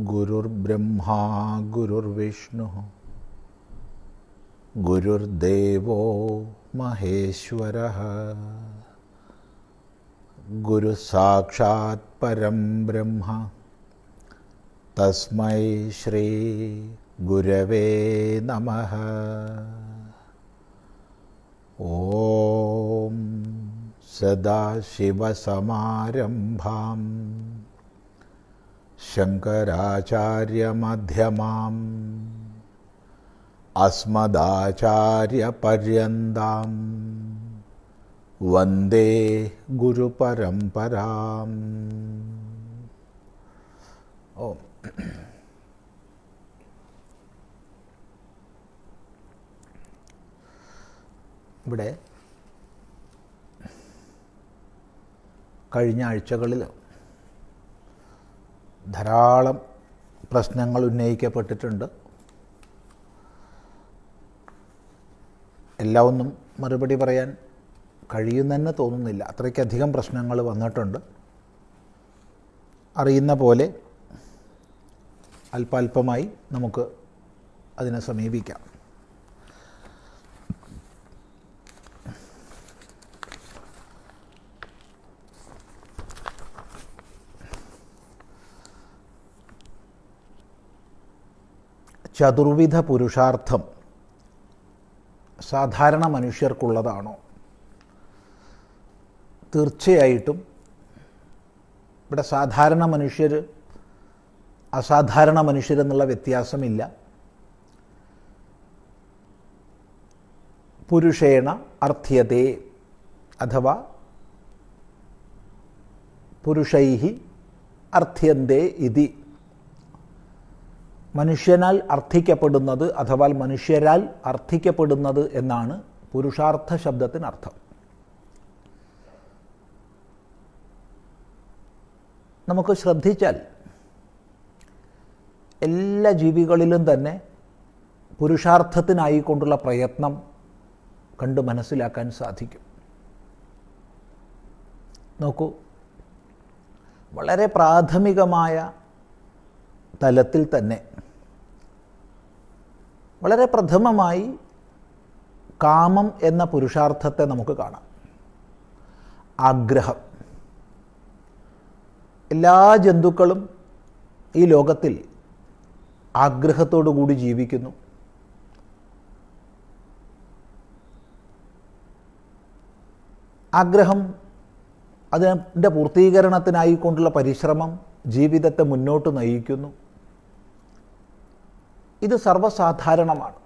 गुरुर्ब्रह्मा गुरुर्विष्णुः गुरुर्देवो महेश्वरः गुरुसाक्षात् परं ब्रह्म तस्मै श्री गुरवे नमः। ओम सदाशिवसमारम्भां शंकराचार्यमध्यमाम् अस्मदाचार्यपर्यन्तां वन्दे गुरुपरम्पराम्। ओम ഇവിടെ കഴിഞ്ഞ ആഴ്ചകളിൽ ധാരാളം പ്രശ്നങ്ങൾ ഉന്നയിക്കപ്പെട്ടിട്ടുണ്ട്. എല്ലാം ഒന്നും മറുപടി പറയാൻ കഴിയുമെന്ന് തോന്നുന്നില്ല. അത്രയ്ക്കധികം പ്രശ്നങ്ങൾ വന്നിട്ടുണ്ട്. അറിയുന്ന പോലെ അല്പാൽപമായി നമുക്ക് അതിനെ സമീപിക്കാം. ചതുർവിധ പുരുഷാർത്ഥം സാധാരണ മനുഷ്യർക്കുള്ളതാണോ? തീർച്ചയായിട്ടും ഇവിടെ സാധാരണ മനുഷ്യർ അസാധാരണ മനുഷ്യരെന്നുള്ള വ്യത്യാസമില്ല. പുരുഷേണ അർത്ഥ്യതേ അഥവാ പുരുഷൈഹി അർത്ഥ്യന്തേ ഇതി. മനുഷ്യനാൽ അർത്ഥിക്കപ്പെടുന്നത് അഥവാ മനുഷ്യരാൽ അർത്ഥിക്കപ്പെടുന്നത് എന്നാണ് പുരുഷാർത്ഥ ശബ്ദത്തിനർത്ഥം. നമുക്ക് ശ്രദ്ധിച്ചാൽ എല്ലാ ജീവികളിലും തന്നെ പുരുഷാർത്ഥത്തിനായിക്കൊണ്ടുള്ള പ്രയത്നം കണ്ട് മനസ്സിലാക്കാൻ സാധിക്കും. നോക്കൂ, വളരെ പ്രാഥമികമായ തലത്തിൽ തന്നെ വളരെ പ്രഥമമായി കാമം എന്ന പുരുഷാർത്ഥത്തെ നമുക്ക് കാണാം. ആഗ്രഹം. എല്ലാ ജന്തുക്കളും ഈ ലോകത്തിൽ ആഗ്രഹത്തോടു കൂടി ജീവിക്കുന്നു. ആഗ്രഹം, അതിൻ്റെ പൂർത്തീകരണത്തിനായിക്കൊണ്ടുള്ള പരിശ്രമം ജീവിതത്തെ മുന്നോട്ട് നയിക്കുന്നു. ഇത് സർവ്വസാധാരണമാണ്.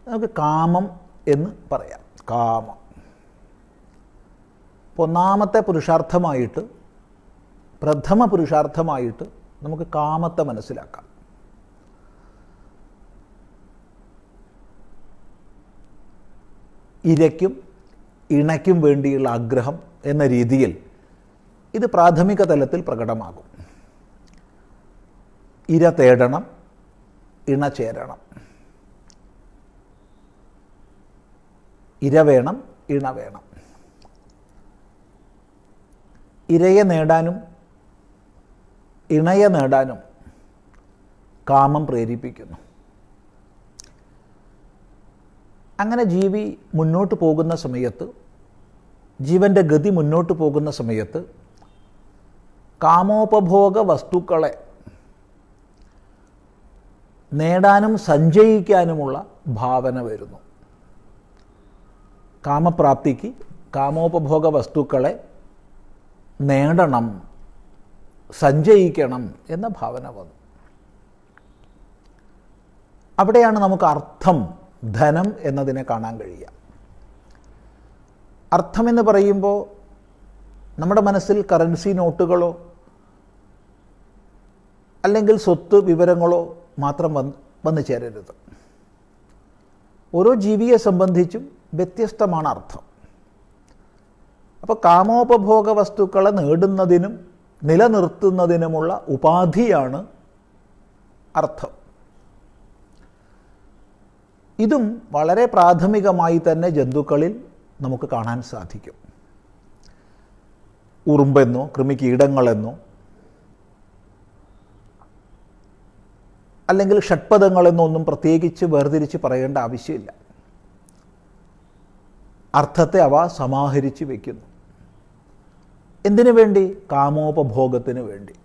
നമുക്ക് കാമം എന്ന് പറയാം. കാമം ഒന്നാമത്തെ പുരുഷാർത്ഥമായിട്ട്, പ്രഥമ പുരുഷാർത്ഥമായിട്ട് നമുക്ക് കാമത്തെ മനസ്സിലാക്കാം. ഇരയ്ക്കും ഇണയ്ക്കും വേണ്ടിയുള്ള ആഗ്രഹം എന്ന രീതിയിൽ ഇത് പ്രാഥമിക തലത്തിൽ പ്രകടമാകും. ഇര തേടണം, ഇണ ചേരണം. ഇര വേണം, ഇണ വേണം. ഇരയെ നേടാനും ഇണയെ നേടാനും കാമം പ്രേരിപ്പിക്കുന്നു. അങ്ങനെ ജീവി മുന്നോട്ട് പോകുന്ന സമയത്ത്, ജീവൻ്റെ ഗതി മുന്നോട്ട് പോകുന്ന സമയത്ത് കാമോപഭോഗ വസ്തുക്കളെ നേടാനും സഞ്ചയിക്കാനുമുള്ള ഭാവന വരുന്നു. കാമപ്രാപ്തിക്ക് കാമോപഭോഗ വസ്തുക്കളെ നേടണം, സഞ്ചയിക്കണം എന്ന ഭാവന വന്നു. അവിടെയാണ് നമുക്ക് അർത്ഥം, ധനം എന്നതിനെ കാണാൻ കഴിയുക. അർത്ഥമെന്ന് പറയുമ്പോൾ നമ്മുടെ മനസ്സിൽ കറൻസി നോട്ടുകളോ അല്ലെങ്കിൽ സ്വത്ത് വിവരങ്ങളോ മാത്രം വന്നു ചേരരുത്. ഓരോ ജീവിയെ സംബന്ധിച്ചും വ്യത്യസ്തമാണ് അർത്ഥം. അപ്പോൾ കാമോപഭോഗ വസ്തുക്കളെ നേടുന്നതിനും നിലനിർത്തുന്നതിനുമുള്ള ഉപാധിയാണ് അർത്ഥം. ഇതും വളരെ പ്രാഥമികമായി തന്നെ ജന്തുക്കളിൽ നമുക്ക് കാണാൻ സാധിക്കും. ഉറുമ്പെന്നോ കൃമികീടങ്ങളെന്നോ അല്ലെങ്കിൽ ഷഡ്പദങ്ങളെന്നൊന്നും പ്രത്യേകിച്ച് വേർതിരിച്ച് പറയേണ്ട ആവശ്യമില്ല. അർത്ഥത്തെ അവ സമാഹരിച്ച് വയ്ക്കുന്നു. എന്തിനു വേണ്ടി? കാമോപഭോഗത്തിന് വേണ്ടി.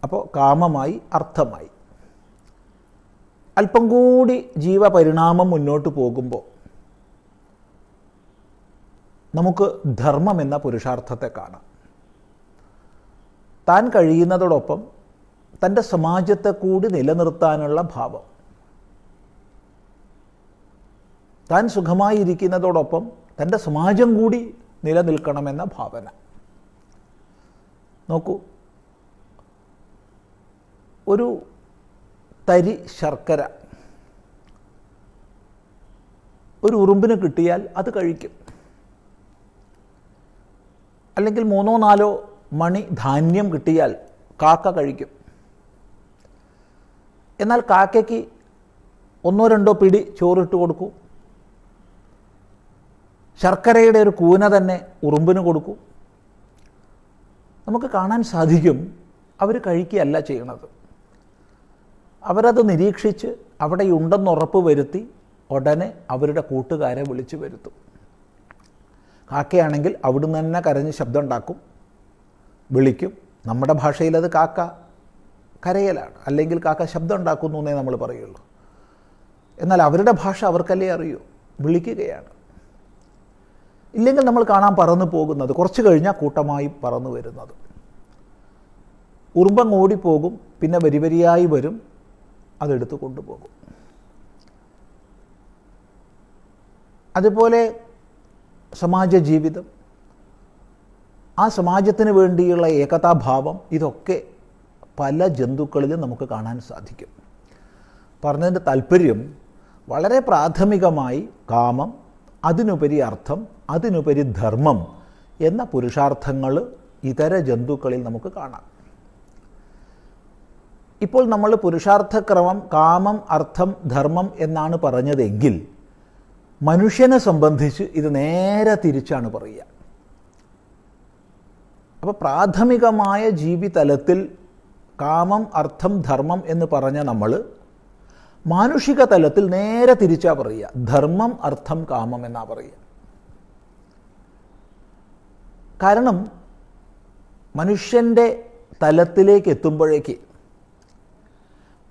അപ്പോൾ കാമമായി, അർത്ഥമായി. അല്പം കൂടി ജീവപരിണാമം മുന്നോട്ട് പോകുമ്പോൾ നമുക്ക് ധർമ്മം എന്ന പുരുഷാർത്ഥത്തെ കാണാം. താൻ കഴിയുന്നതോടൊപ്പം തൻ്റെ സമാജത്തെ കൂടി നിലനിർത്താനുള്ള ഭാവം, താൻ സുഖമായിരിക്കുന്നതോടൊപ്പം തൻ്റെ സമാജം കൂടി നിലനിൽക്കണമെന്ന ഭാവന. നോക്കൂ, ഒരു തരി ശർക്കര ഒരു ഉറുമ്പിന് കിട്ടിയാൽ അത് കഴിക്കും. അല്ലെങ്കിൽ 3-4 മണി ധാന്യം കിട്ടിയാൽ കാക്ക കഴിക്കും. എന്നാൽ കാക്കയ്ക്ക് 1-2 പിടി ചോറിട്ട് കൊടുക്കൂ. ശർക്കരയുടെ ഒരു കൂന തന്നെ ഉറുമ്പിന് കൊടുക്കൂ. നമുക്ക് കാണാൻ സാധിക്കും, അവർ കഴിക്കുകയല്ല ചെയ്യണത്. അവരത് നിരീക്ഷിച്ച് അവിടെയുണ്ടെന്ന് ഉറപ്പ് വരുത്തി ഉടനെ അവരുടെ കൂട്ടുകാരെ വിളിച്ചു വരുത്തും. കാക്കയാണെങ്കിൽ അവിടുന്ന് തന്നെ കരഞ്ഞ് ശബ്ദം ഉണ്ടാക്കും, വിളിക്കും. നമ്മുടെ ഭാഷയിലത് കാക്ക കരയലാണ്, അല്ലെങ്കിൽ കാക്ക ശബ്ദം ഉണ്ടാക്കുന്നു എന്നേ നമ്മൾ പറയുള്ളൂ. എന്നാൽ അവരുടെ ഭാഷ അവർക്കല്ലേ അറിയൂ, വിളിക്കുകയാണ്. ഇല്ലെങ്കിൽ നമ്മൾ കാണാൻ പറന്നു പോകുന്നത്, കുറച്ച് കഴിഞ്ഞാൽ കൂട്ടമായി പറന്നു വരുന്നത്. ഉറുമ്പങ്ങ് ഓടിപ്പോകും, പിന്നെ വരിവരിയായി വരും, അതെടുത്ത് കൊണ്ടുപോകും. അതുപോലെ സമാജ ജീവിതം, ആ സമാജത്തിന് വേണ്ടിയുള്ള ഏകതാഭാവം, ഇതൊക്കെ പല ജന്തുക്കളിലും നമുക്ക് കാണാൻ സാധിക്കും. പറഞ്ഞതിൻ്റെ താല്പര്യം വളരെ പ്രാഥമികമായി കാമം, അതിനുപരി അർത്ഥം, അതിനുപരി ധർമ്മം എന്ന പുരുഷാർത്ഥങ്ങൾ ഇതര ജന്തുക്കളിൽ നമുക്ക് കാണാം. ഇപ്പോൾ നമ്മൾ പുരുഷാർത്ഥക്രമം കാമം, അർത്ഥം, ധർമ്മം എന്നാണ് പറഞ്ഞതെങ്കിൽ മനുഷ്യനെ സംബന്ധിച്ച് ഇത് നേരെ തിരിച്ചാണ് പറയുക. അപ്പോൾ പ്രാഥമികമായ ജീവിതലത്തിൽ കാമം, അർത്ഥം, ധർമ്മം എന്ന് പറഞ്ഞ നമ്മൾ മാനുഷിക തലത്തിൽ നേരെ തിരിച്ചാ പറയുക. ധർമ്മം, അർത്ഥം, കാമം എന്നാ പറയുക. കാരണം മനുഷ്യൻ്റെ തലത്തിലേക്ക് എത്തുമ്പോഴേക്ക്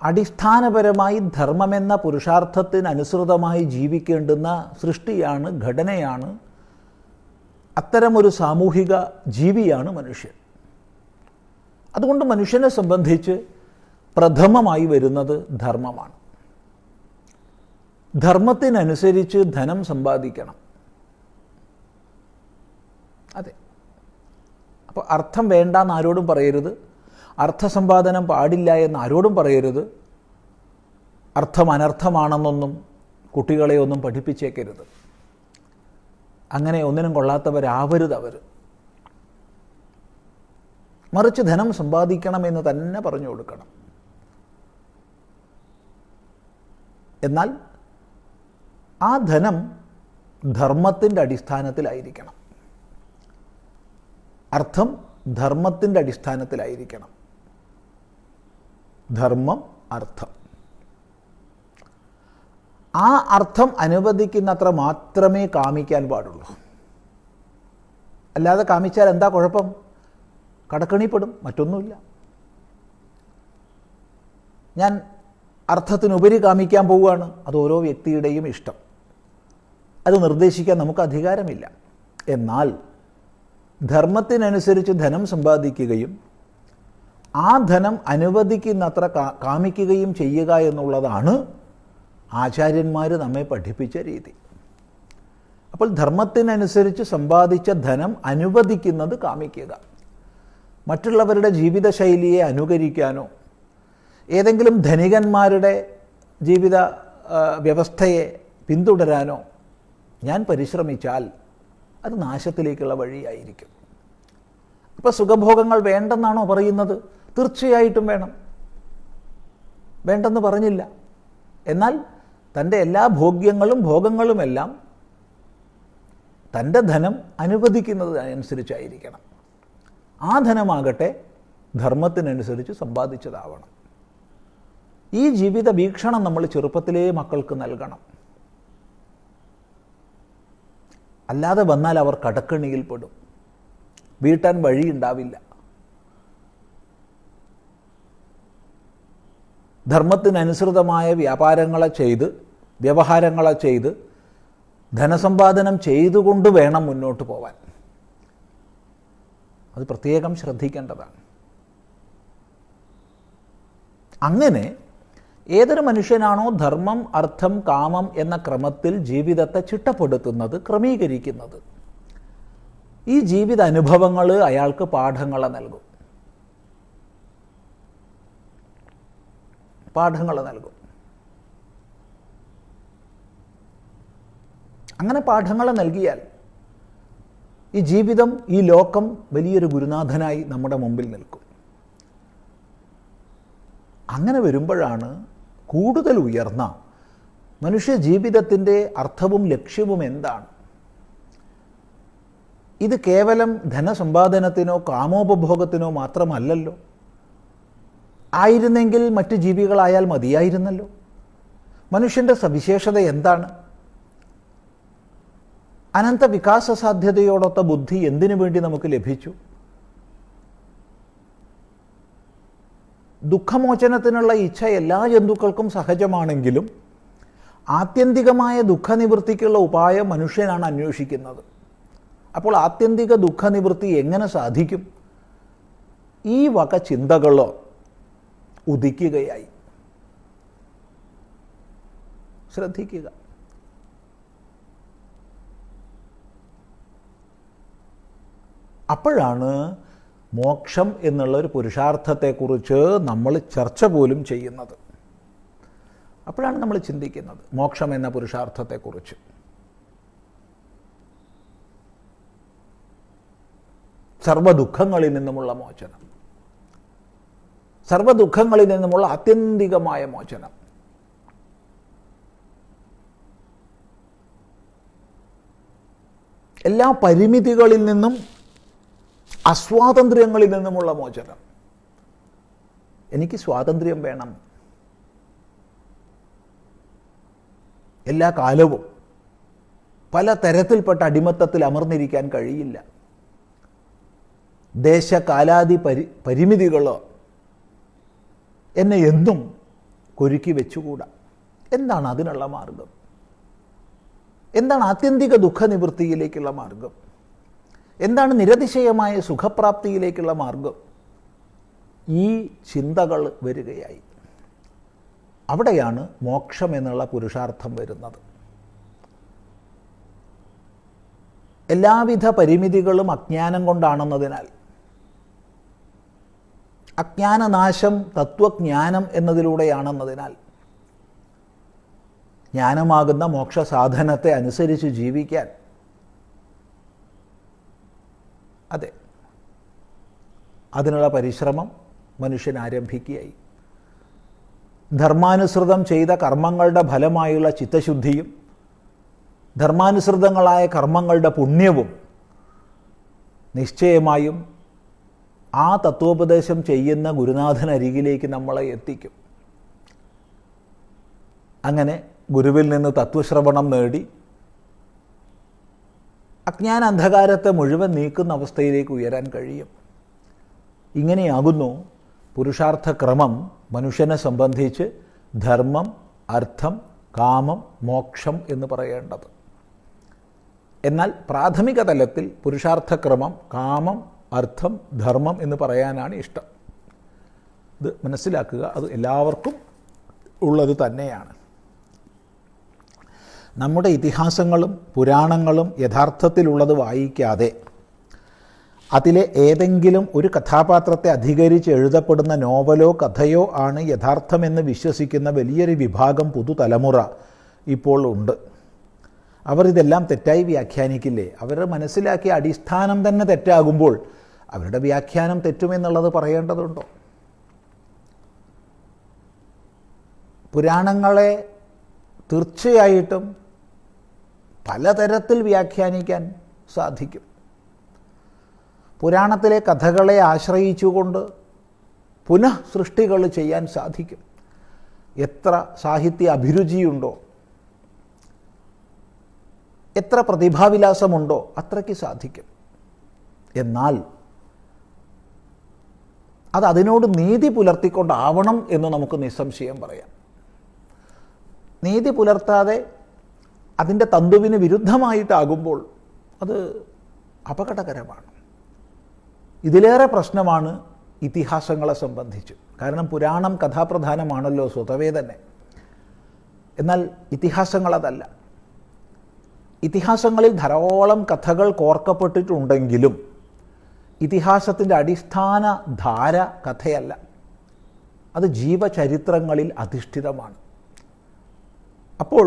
അടിസ്ഥാനപരമായി ധർമ്മമെന്ന പുരുഷാർത്ഥത്തിനനുസൃതമായി ജീവിക്കേണ്ടുന്ന സൃഷ്ടിയാണ്, ഘടനയാണ്, അത്തരമൊരു സാമൂഹിക ജീവിയാണ് മനുഷ്യൻ. അതുകൊണ്ട് മനുഷ്യനെ സംബന്ധിച്ച് പ്രഥമമായി വരുന്നത് ധർമ്മമാണ്. ധർമ്മത്തിനനുസരിച്ച് ധനം സമ്പാദിക്കണം. അതെ. അപ്പോൾ അർത്ഥം വേണ്ടെന്ന് ആരോടും പറയരുത്, അർത്ഥസമ്പാദനം പാടില്ല എന്ന് ആരോടും പറയരുത്, അർത്ഥം അനർത്ഥമാണെന്നൊന്നും കുട്ടികളെ ഒന്നും പഠിപ്പിച്ചേക്കരുത്. അങ്ങനെ ഒന്നിനും കൊള്ളാത്തവരാവരുത് അവർ. മറിച്ച് ധനം സമ്പാദിക്കണമെന്ന് തന്നെ പറഞ്ഞു കൊടുക്കണം. എന്നാൽ ആ ധനം ധർമ്മത്തിൻ്റെ അടിസ്ഥാനത്തിലായിരിക്കണം. അർത്ഥം ധർമ്മത്തിൻ്റെ അടിസ്ഥാനത്തിലായിരിക്കണം. ധർമ്മം, അർത്ഥം. ആ അർത്ഥം അനുവദിക്കുന്നത്ര മാത്രമേ കാമിക്കാൻ പാടുള്ളൂ. അല്ലാതെ കാമിച്ചാൽ എന്താ കുഴപ്പം? കടക്കണിപ്പെടും, മറ്റൊന്നുമില്ല. ഞാൻ അർത്ഥത്തിനുപരി കാമിക്കാൻ പോവുകയാണ്, അത് ഓരോ വ്യക്തിയുടെയും ഇഷ്ടം. അത് നിർദ്ദേശിക്കാൻ നമുക്ക് അധികാരമില്ല. എന്നാൽ ധർമ്മത്തിനനുസരിച്ച് ധനം സമ്പാദിക്കുകയും ആ ധനം അനുവദിക്കുന്നത്ര കാമിക്കുകയും ചെയ്യുക എന്നുള്ളതാണ് ആചാര്യന്മാർ നമ്മെ പഠിപ്പിച്ച രീതി. അപ്പോൾ ധർമ്മത്തിനനുസരിച്ച് സമ്പാദിച്ച ധനം അനുവദിക്കുന്നത് കാമിക്കുക. മറ്റുള്ളവരുടെ ജീവിതശൈലിയെ അനുകരിക്കാനോ ഏതെങ്കിലും ധനികന്മാരുടെ ജീവിത വ്യവസ്ഥയെ പിന്തുടരാനോ ഞാൻ പരിശ്രമിച്ചാൽ അത് നാശത്തിലേക്കുള്ള വഴിയായിരിക്കും. ഇപ്പോൾ സുഖഭോഗങ്ങൾ വേണ്ടെന്നാണോ പറയുന്നത്? തീർച്ചയായിട്ടും വേണം, വേണ്ടെന്ന് പറഞ്ഞില്ല. എന്നാൽ തൻ്റെ എല്ലാ ഭോഗങ്ങളുമെല്ലാം തൻ്റെ ധനം അനുവദിക്കുന്നത് അനുസരിച്ചായിരിക്കണം. ആ ധനമാകട്ടെ ധർമ്മത്തിനനുസരിച്ച് സമ്പാദിച്ചതാവണം. ഈ ജീവിത വീക്ഷണം നമ്മൾ ചെറുപ്പത്തിലേ മക്കൾക്ക് നൽകണം. അല്ലാതെ വന്നാൽ അവർ കടക്കെണിയിൽപ്പെടും, വീട്ടാൻ വഴിയുണ്ടാവില്ല. ധർമ്മത്തിനനുസൃതമായ വ്യവഹാരങ്ങളെ ചെയ്ത് ധനസമ്പാദനം ചെയ്തുകൊണ്ട് വേണം മുന്നോട്ട് പോവാൻ. അത് പ്രത്യേകം ശ്രദ്ധിക്കേണ്ടതാണ്. അങ്ങനെ ഏതൊരു മനുഷ്യനാണോ ധർമ്മം, അർത്ഥം, കാമം എന്ന ക്രമത്തിൽ ജീവിതത്തെ ചിട്ടപ്പെടുത്തുന്നത്, ക്രമീകരിക്കുന്നത്, ഈ ജീവിത അനുഭവങ്ങൾ അയാൾക്ക് പാഠങ്ങളെ നൽകും. അങ്ങനെ പാഠങ്ങളെ നൽകിയാൽ ഈ ജീവിതം, ഈ ലോകം വലിയൊരു ഗുരുനാഥനായി നമ്മുടെ മുമ്പിൽ നിൽക്കും. അങ്ങനെ വരുമ്പോഴാണ് കൂടുതൽ ഉയർന്ന മനുഷ്യ ജീവിതത്തിൻ്റെ അർത്ഥവും ലക്ഷ്യവും എന്താണ്. ഇത് കേവലം ധനസമ്പാദനത്തിനോ കാമോപഭോഗത്തിനോ മാത്രമല്ലല്ലോ. ആയിരുന്നെങ്കിൽ മറ്റ് ജീവികളായാൽ മതിയായിരുന്നല്ലോ. മനുഷ്യൻ്റെ സവിശേഷത എന്താണ്? അനന്ത വികാസ സാധ്യതയോടൊത്ത ബുദ്ധി എന്തിനു വേണ്ടി നമുക്ക് ലഭിച്ചു? ദുഃഖമോചനത്തിനുള്ള ഇച്ഛ എല്ലാ ജന്തുക്കൾക്കും സഹജമാണെങ്കിലും ആത്യന്തികമായ ദുഃഖനിവൃത്തിക്കുള്ള ഉപായം മനുഷ്യനാണ് അന്വേഷിക്കുന്നത്. അപ്പോൾ ആത്യന്തിക ദുഃഖനിവൃത്തി എങ്ങനെ സാധിക്കും? ഈ വക ചിന്തകളോ ഉദിക്കുകയായി. ശ്രദ്ധിക്കുക. അപ്പോഴാണ് മോക്ഷം എന്നുള്ളൊരു പുരുഷാർത്ഥത്തെക്കുറിച്ച് നമ്മൾ ചർച്ച പോലും ചെയ്യുന്നത്. അപ്പോഴാണ് നമ്മൾ ചിന്തിക്കുന്നത് മോക്ഷം എന്ന പുരുഷാർത്ഥത്തെക്കുറിച്ച്. സർവ്വദുഃഖങ്ങളിൽ നിന്നുമുള്ള മോചനം, സർവ്വദുഃഖങ്ങളിൽ നിന്നുമുള്ള ആത്യന്തികമായ മോചനം. എല്ലാ പരിമിതികളിൽ നിന്നും, അസ്വാതന്ത്ര്യങ്ങളിൽ നിന്നുമുള്ള മോചനം. എനിക്ക് സ്വാതന്ത്ര്യം വേണം. എല്ലാ കാലവും പല തരത്തിൽപ്പെട്ട അടിമത്തത്തിൽ അമർന്നിരിക്കാൻ കഴിയില്ല. ദേശകാലാദി പരിമിതികളോ എന്നെ എന്നും കൊരുക്കി വെച്ചുകൂടാ. എന്താണ് അതിനുള്ള മാർഗം? എന്താണ് ആത്യന്തിക ദുഃഖനിവൃത്തിയിലേക്കുള്ള മാർഗം? എന്താണ് നിരതിശയമായ സുഖപ്രാപ്തിയിലേക്കുള്ള മാർഗം? ഈ ചിന്തകൾ വരികയായി. അവിടെയാണ് മോക്ഷം എന്നുള്ള പുരുഷാർത്ഥം വരുന്നത്. എല്ലാവിധ പരിമിതികളും അജ്ഞാനം കൊണ്ടാണെന്നതിനാൽ, അജ്ഞാനനാശം തത്വജ്ഞാനം എന്നതിലൂടെയാണെന്നതിനാൽ, ജ്ഞാനമാകുന്ന മോക്ഷസാധനത്തെ അനുസരിച്ച് ജീവിക്കാൻ, അതെ, അതിനുള്ള പരിശ്രമം മനുഷ്യൻ ആരംഭിക്കുകയായി. ധർമാനുസൃതം ചെയ്ത കർമ്മങ്ങളുടെ ഫലമായുള്ള ചിത്തശുദ്ധിയും ധർമാനുസൃതങ്ങളായ കർമ്മങ്ങളുടെ പുണ്യവും നിശ്ചയമായും ആ തത്വോപദേശം ചെയ്യുന്ന ഗുരുനാഥനരികിലേക്ക് നമ്മളെ എത്തിക്കും. അങ്ങനെ ഗുരുവിൽ നിന്ന് തത്വശ്രവണം നേടി അജ്ഞാന അന്ധകാരത്തെ മുഴുവൻ നീക്കുന്ന അവസ്ഥയിലേക്ക് ഉയരാൻ കഴിയും. ഇങ്ങനെയാകുന്നു പുരുഷാർത്ഥക്രമം മനുഷ്യനെ സംബന്ധിച്ച് ധർമ്മം, അർത്ഥം, കാമം, മോക്ഷം എന്ന് പറയേണ്ടത്. എന്നാൽ പ്രാഥമിക തലത്തിൽ പുരുഷാർത്ഥക്രമം കാമം, അർത്ഥം, ധർമ്മം എന്ന് പറയാനാണ് ഇഷ്ടം. ഇത് മനസ്സിലാക്കുക. അത് എല്ലാവർക്കും ഉള്ളത് തന്നെയാണ്. നമ്മുടെ ഇതിഹാസങ്ങളും പുരാണങ്ങളും യഥാർത്ഥത്തിലുള്ളത് വായിക്കാതെ അതിലെ ഏതെങ്കിലും ഒരു കഥാപാത്രത്തെ അധികരിച്ച് എഴുതപ്പെടുന്ന നോവലോ കഥയോ ആണ് യഥാർത്ഥമെന്ന് വിശ്വസിക്കുന്ന വലിയൊരു വിഭാഗം പുതുതലമുറ ഇപ്പോൾ ഉണ്ട്. അവർ ഇതെല്ലാം തെറ്റായി വ്യാഖ്യാനിക്കില്ലേ? അവർ മനസ്സിലാക്കിയ അടിസ്ഥാനം തന്നെ തെറ്റാകുമ്പോൾ അവരുടെ വ്യാഖ്യാനം തെറ്റുമെന്നുള്ളത് പറയേണ്ടതുണ്ടോ? പുരാണങ്ങളെ തീർച്ചയായിട്ടും പലതരത്തിൽ വ്യാഖ്യാനിക്കാൻ സാധിക്കും. പുരാണത്തിലെ കഥകളെ ആശ്രയിച്ചുകൊണ്ട് പുനഃ സൃഷ്ടികൾ ചെയ്യാൻ സാധിക്കും. എത്ര സാഹിത്യ അഭിരുചിയുണ്ടോ, എത്ര പ്രതിഭാവിലാസമുണ്ടോ അത്രയ്ക്ക് സാധിക്കും. എന്നാൽ അത് അതിനോട് നീതി പുലർത്തിക്കൊണ്ടാവണം എന്ന് നമുക്ക് നിസ്സംശയം പറയാം. നീതി പുലർത്താതെ അതിൻ്റെ തന്തുവിന് വിരുദ്ധമായിട്ടാകുമ്പോൾ അത് അപകടകരമാണ്. ഇതിലേറെ പ്രശ്നമാണ് ഇതിഹാസങ്ങളെ സംബന്ധിച്ച്. കാരണം പുരാണം കഥാപ്രധാനമാണല്ലോ സ്വതവേ തന്നെ. എന്നാൽ ഇതിഹാസങ്ങളതല്ല. ഇതിഹാസങ്ങളിൽ ധാരാളം കഥകൾ കോർക്കപ്പെട്ടിട്ടുണ്ടെങ്കിലും ഇതിഹാസത്തിൻ്റെ അടിസ്ഥാന ധാര കഥയല്ല, അത് ജീവചരിത്രങ്ങളിൽ അധിഷ്ഠിതമാണ്. അപ്പോൾ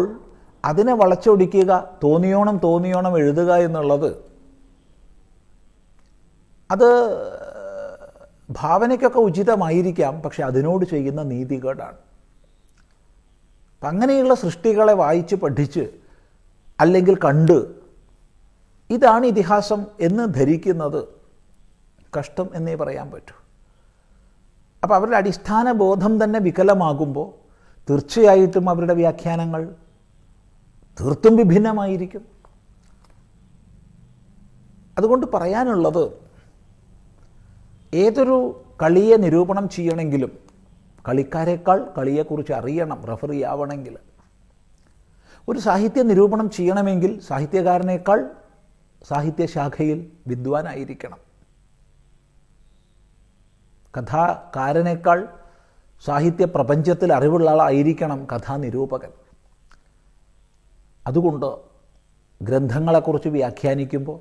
അതിനെ വളച്ചൊടിക്കുക, തോന്നിയോണം എഴുതുക എന്നുള്ളത് അത് ഭാവനയ്ക്കൊക്കെ ഉചിതമായിരിക്കാം, പക്ഷെ അതിനോട് ചെയ്യുന്ന നീതികേടാണ്. അപ്പം അങ്ങനെയുള്ള സൃഷ്ടികളെ വായിച്ച് പഠിച്ച് അല്ലെങ്കിൽ കണ്ട് ഇതാണ് ഇതിഹാസം എന്ന് ധരിക്കുന്നത് കഷ്ടം എന്നേ പറയാൻ പറ്റൂ. അപ്പോൾ അവരുടെ അടിസ്ഥാന ബോധം തന്നെ വികലമാകുമ്പോൾ തീർച്ചയായിട്ടും അവരുടെ വ്യാഖ്യാനങ്ങൾ തീർത്തും വിഭിന്നമായിരിക്കും. അതുകൊണ്ട് പറയാനുള്ളത്, ഏതൊരു കളിയെ നിരൂപണം ചെയ്യണമെങ്കിലും കളിക്കാരേക്കാൾ കളിയെക്കുറിച്ച് അറിയണം റഫറി ആവണമെങ്കിൽ. ഒരു സാഹിത്യ നിരൂപണം ചെയ്യണമെങ്കിൽ സാഹിത്യകാരനേക്കാൾ സാഹിത്യശാഖയിൽ വിദ്വാനായിരിക്കണം. കഥാകാരനേക്കാൾ സാഹിത്യ പ്രപഞ്ചത്തിൽ അറിവുള്ള ആളായിരിക്കണം കഥാനിരൂപകൻ. അതുകൊണ്ട് ഗ്രന്ഥങ്ങളെക്കുറിച്ച് വ്യാഖ്യാനിക്കുമ്പോൾ,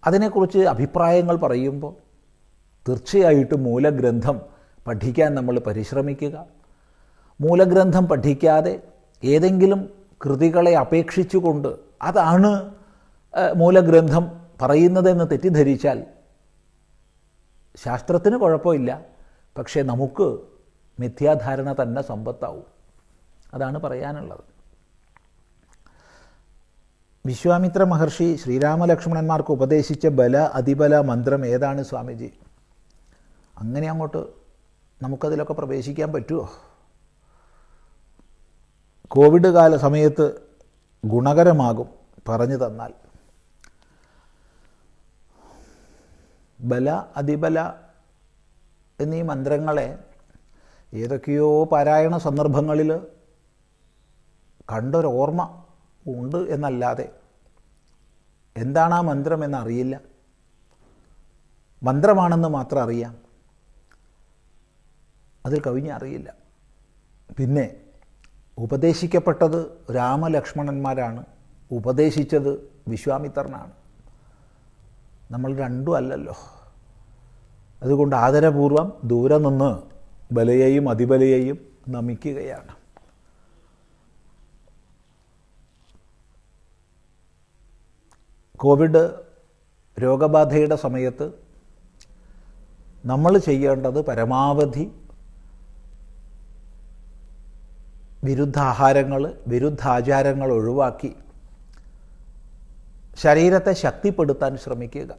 അതിനെക്കുറിച്ച് അഭിപ്രായങ്ങൾ പറയുമ്പോൾ തീർച്ചയായിട്ടും മൂലഗ്രന്ഥം പഠിക്കാൻ നമ്മൾ പരിശ്രമിക്കുക. മൂലഗ്രന്ഥം പഠിക്കാതെ ഏതെങ്കിലും കൃതികളെ അപേക്ഷിച്ചുകൊണ്ട് അതാണ് മൂലഗ്രന്ഥം പറയുന്നതെന്ന് തെറ്റിദ്ധരിച്ചാൽ ശാസ്ത്രത്തിന് കുഴപ്പമില്ല, പക്ഷേ നമുക്ക് മിഥ്യാധാരണ തന്നെ സമ്പത്താവും. അതാണ് പറയാനുള്ളത്. വിശ്വാമിത്ര മഹർഷി ശ്രീരാമലക്ഷ്മണന്മാർക്ക് ഉപദേശിച്ച ബല അതിബല മന്ത്രം ഏതാണ് സ്വാമിജി? അങ്ങനെ അങ്ങോട്ട് നമുക്കതിലൊക്കെ പ്രവേശിക്കാൻ പറ്റുമോ? കോവിഡ് കാല സമയത്ത് ഗുണകരമാകും പറഞ്ഞു തന്നാൽ. ബല അതിബല എന്നീ മന്ത്രങ്ങളെ ഏതൊക്കെയോ പാരായണ സന്ദർഭങ്ങളിൽ കണ്ടൊരോർമ്മ ഉണ്ട് എന്നല്ലാതെ എന്താണ് ആ മന്ത്രം എന്നറിയില്ല. മന്ത്രമാണെന്ന് മാത്രം അറിയാം, അതിൽ കവിഞ്ഞറിയില്ല. പിന്നെ ഉപദേശിക്കപ്പെട്ടത് രാമലക്ഷ്മണന്മാരാണ്, ഉപദേശിച്ചത് വിശ്വാമിത്രനാണ്. നമ്മൾ രണ്ടും അല്ലല്ലോ. അതുകൊണ്ട് ആദരപൂർവം ദൂരെ നിന്ന് ബലയെയും അതിബലയെയും നമിക്കുകയാണ്. കോവിഡ് രോഗബാധയുടെ സമയത്ത് നമ്മൾ ചെയ്യേണ്ടത് പരമാവധി വിരുദ്ധാഹാരങ്ങൾ, വിരുദ്ധാചാരങ്ങൾ ഒഴിവാക്കി ശരീരത്തെ ശക്തിപ്പെടുത്താൻ ശ്രമിക്കുക,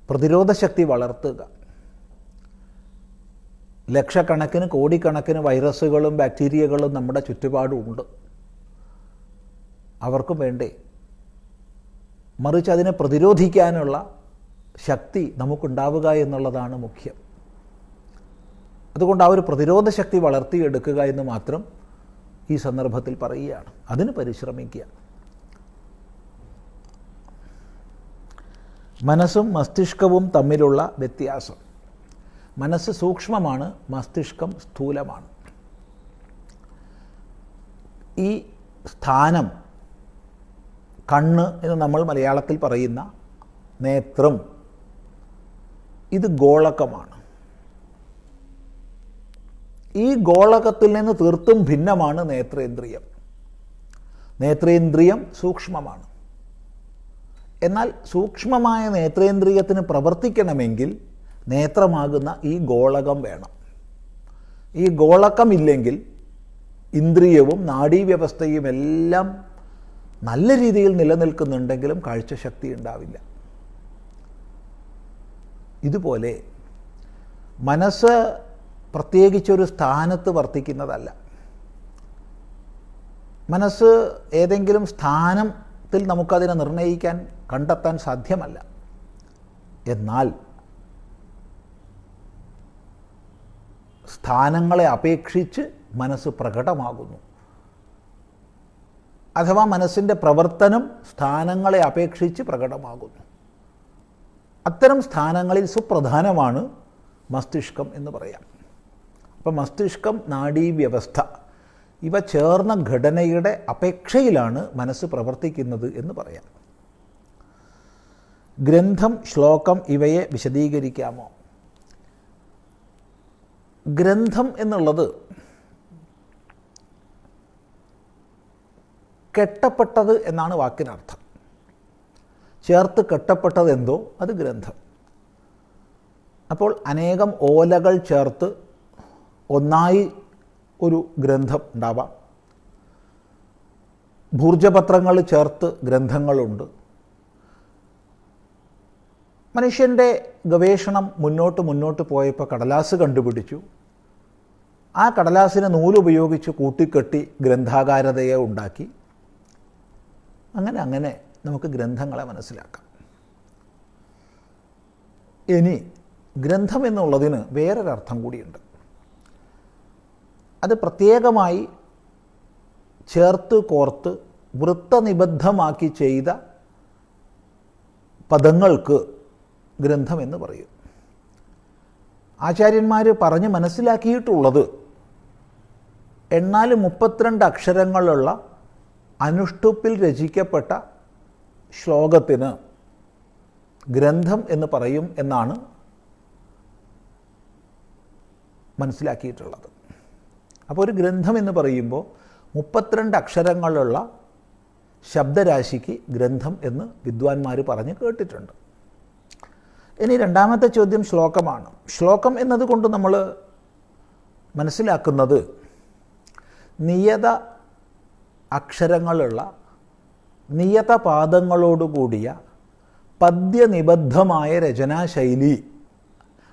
പ്രതിരോധ ശക്തി വളർത്തുക. ലക്ഷക്കണക്കിന് കോടിക്കണക്കിന് വൈറസുകളും ബാക്ടീരിയകളും നമ്മുടെ ചുറ്റുപാടുമുണ്ട്, അവർക്കും വേണ്ടേ. മറിച്ച് അതിനെ പ്രതിരോധിക്കാനുള്ള ശക്തി നമുക്കുണ്ടാവുക എന്നുള്ളതാണ് മുഖ്യം. അതുകൊണ്ട് ആ ഒരു പ്രതിരോധ ശക്തി വളർത്തിയെടുക്കുക എന്ന് മാത്രം ഈ സന്ദർഭത്തിൽ പറയുകയാണ്. അതിന് പരിശ്രമിക്കുക. മനസ്സും മസ്തിഷ്കവും തമ്മിലുള്ള വ്യത്യാസം. മനസ്സ് സൂക്ഷ്മമാണ്, മസ്തിഷ്കം സ്ഥൂലമാണ്. ഈ സ്ഥാനം, കണ്ണ് എന്ന് നമ്മൾ മലയാളത്തിൽ പറയുന്ന നേത്രം, ഇത് ഗോളകമാണ്. ഈ ഗോളകത്തിൽ നിന്ന് തീർത്തും ഭിന്നമാണ് നേത്രേന്ദ്രിയം. നേത്രേന്ദ്രിയം സൂക്ഷ്മമാണ്. എന്നാൽ സൂക്ഷ്മമായ നേത്രേന്ദ്രിയത്തിന് പ്രവർത്തിക്കണമെങ്കിൽ നേത്രമാകുന്ന ഈ ഗോളകം വേണം. ഈ ഗോളകമില്ലെങ്കിൽ ഇന്ദ്രിയവും നാഡീവ്യവസ്ഥയും എല്ലാം നല്ല രീതിയിൽ നിലനിൽക്കുന്നുണ്ടെങ്കിലും കാഴ്ചശക്തി ഉണ്ടാവില്ല. ഇതുപോലെ മനസ്സ് പ്രത്യേകിച്ചൊരു സ്ഥാനത്ത് വർത്തിക്കുന്നതല്ല. മനസ്സ് ഏതെങ്കിലും സ്ഥാനത്തിൽ നമുക്കതിനെ നിർണ്ണയിക്കാൻ കണ്ടെത്താൻ സാധ്യമല്ല. എന്നാൽ സ്ഥാനങ്ങളെ അപേക്ഷിച്ച് മനസ്സ് പ്രകടമാകുന്നു. അഥവാ മനസ്സിൻ്റെ പ്രവർത്തനം സ്ഥാനങ്ങളെ അപേക്ഷിച്ച് പ്രകടമാകുന്നു. അത്തരം സ്ഥാനങ്ങളിൽ സുപ്രധാനമാണ് മസ്തിഷ്കം എന്ന് പറയാം. അപ്പോൾ മസ്തിഷ്കം, നാഡീവ്യവസ്ഥ ഇവ ചേർന്ന ഘടനയുടെ അപേക്ഷയിലാണ് മനസ്സ് പ്രവർത്തിക്കുന്നത് എന്ന് പറയാം. ഗ്രന്ഥം, ശ്ലോകം ഇവയെ വിശദീകരിക്കാമോ? ഗ്രന്ഥം എന്നുള്ളത് കെട്ടപ്പെട്ടത് എന്നാണ് വാക്കിനർത്ഥം. ചേർത്ത് കെട്ടപ്പെട്ടത് എന്തോ അത് ഗ്രന്ഥം. അപ്പോൾ അനേകം ഓലകൾ ചേർത്ത് ഒന്നായി ഒരു ഗ്രന്ഥം ഉണ്ടാവാം. ഭൂർജപത്രങ്ങൾ ചേർത്ത് ഗ്രന്ഥങ്ങളുണ്ട്. മനുഷ്യൻ്റെ ഗവേഷണം മുന്നോട്ട് പോയപ്പോൾ കടലാസ് കണ്ടുപിടിച്ചു. ആ കടലാസിനെ നൂലുപയോഗിച്ച് കൂട്ടിക്കെട്ടി ഗ്രന്ഥാകാരതയെ ഉണ്ടാക്കി. അങ്ങനെ നമുക്ക് ഗ്രന്ഥങ്ങളെ മനസ്സിലാക്കാം. ഇനി ഗ്രന്ഥം എന്നുള്ളതിന് വേറൊരർത്ഥം കൂടിയുണ്ട്. അത് പ്രത്യേകമായി ചേർത്ത് കോർത്ത് വൃത്തനിബദ്ധമാക്കി ചെയ്ത പദങ്ങൾക്ക് ഗ്രന്ഥം എന്ന് പറയും. ആചാര്യന്മാർ പറഞ്ഞ് മനസ്സിലാക്കിയിട്ടുള്ളത് എന്നാൽ 32 അക്ഷരങ്ങളുള്ള അനുഷ്ടുപ്പിൽ രചിക്കപ്പെട്ട ശ്ലോകത്തിന് ഗ്രന്ഥം എന്ന് പറയും എന്നാണ് മനസ്സിലാക്കിയിട്ടുള്ളത്. അപ്പോൾ ഒരു ഗ്രന്ഥം എന്ന് പറയുമ്പോൾ 32 അക്ഷരങ്ങളുള്ള ശബ്ദരാശിക്ക് ഗ്രന്ഥം എന്ന് വിദ്വാൻമാർ പറഞ്ഞ് കേട്ടിട്ടുണ്ട്. ഇനി രണ്ടാമത്തെ ചോദ്യം ശ്ലോകമാണ്. ശ്ലോകം എന്നതുകൊണ്ട് നമ്മൾ മനസ്സിലാക്കുന്നത് നിയത അക്ഷരങ്ങളുള്ള നിയത പാദങ്ങളോടുകൂടിയ പദ്യനിബദ്ധമായ രചനാശൈലി.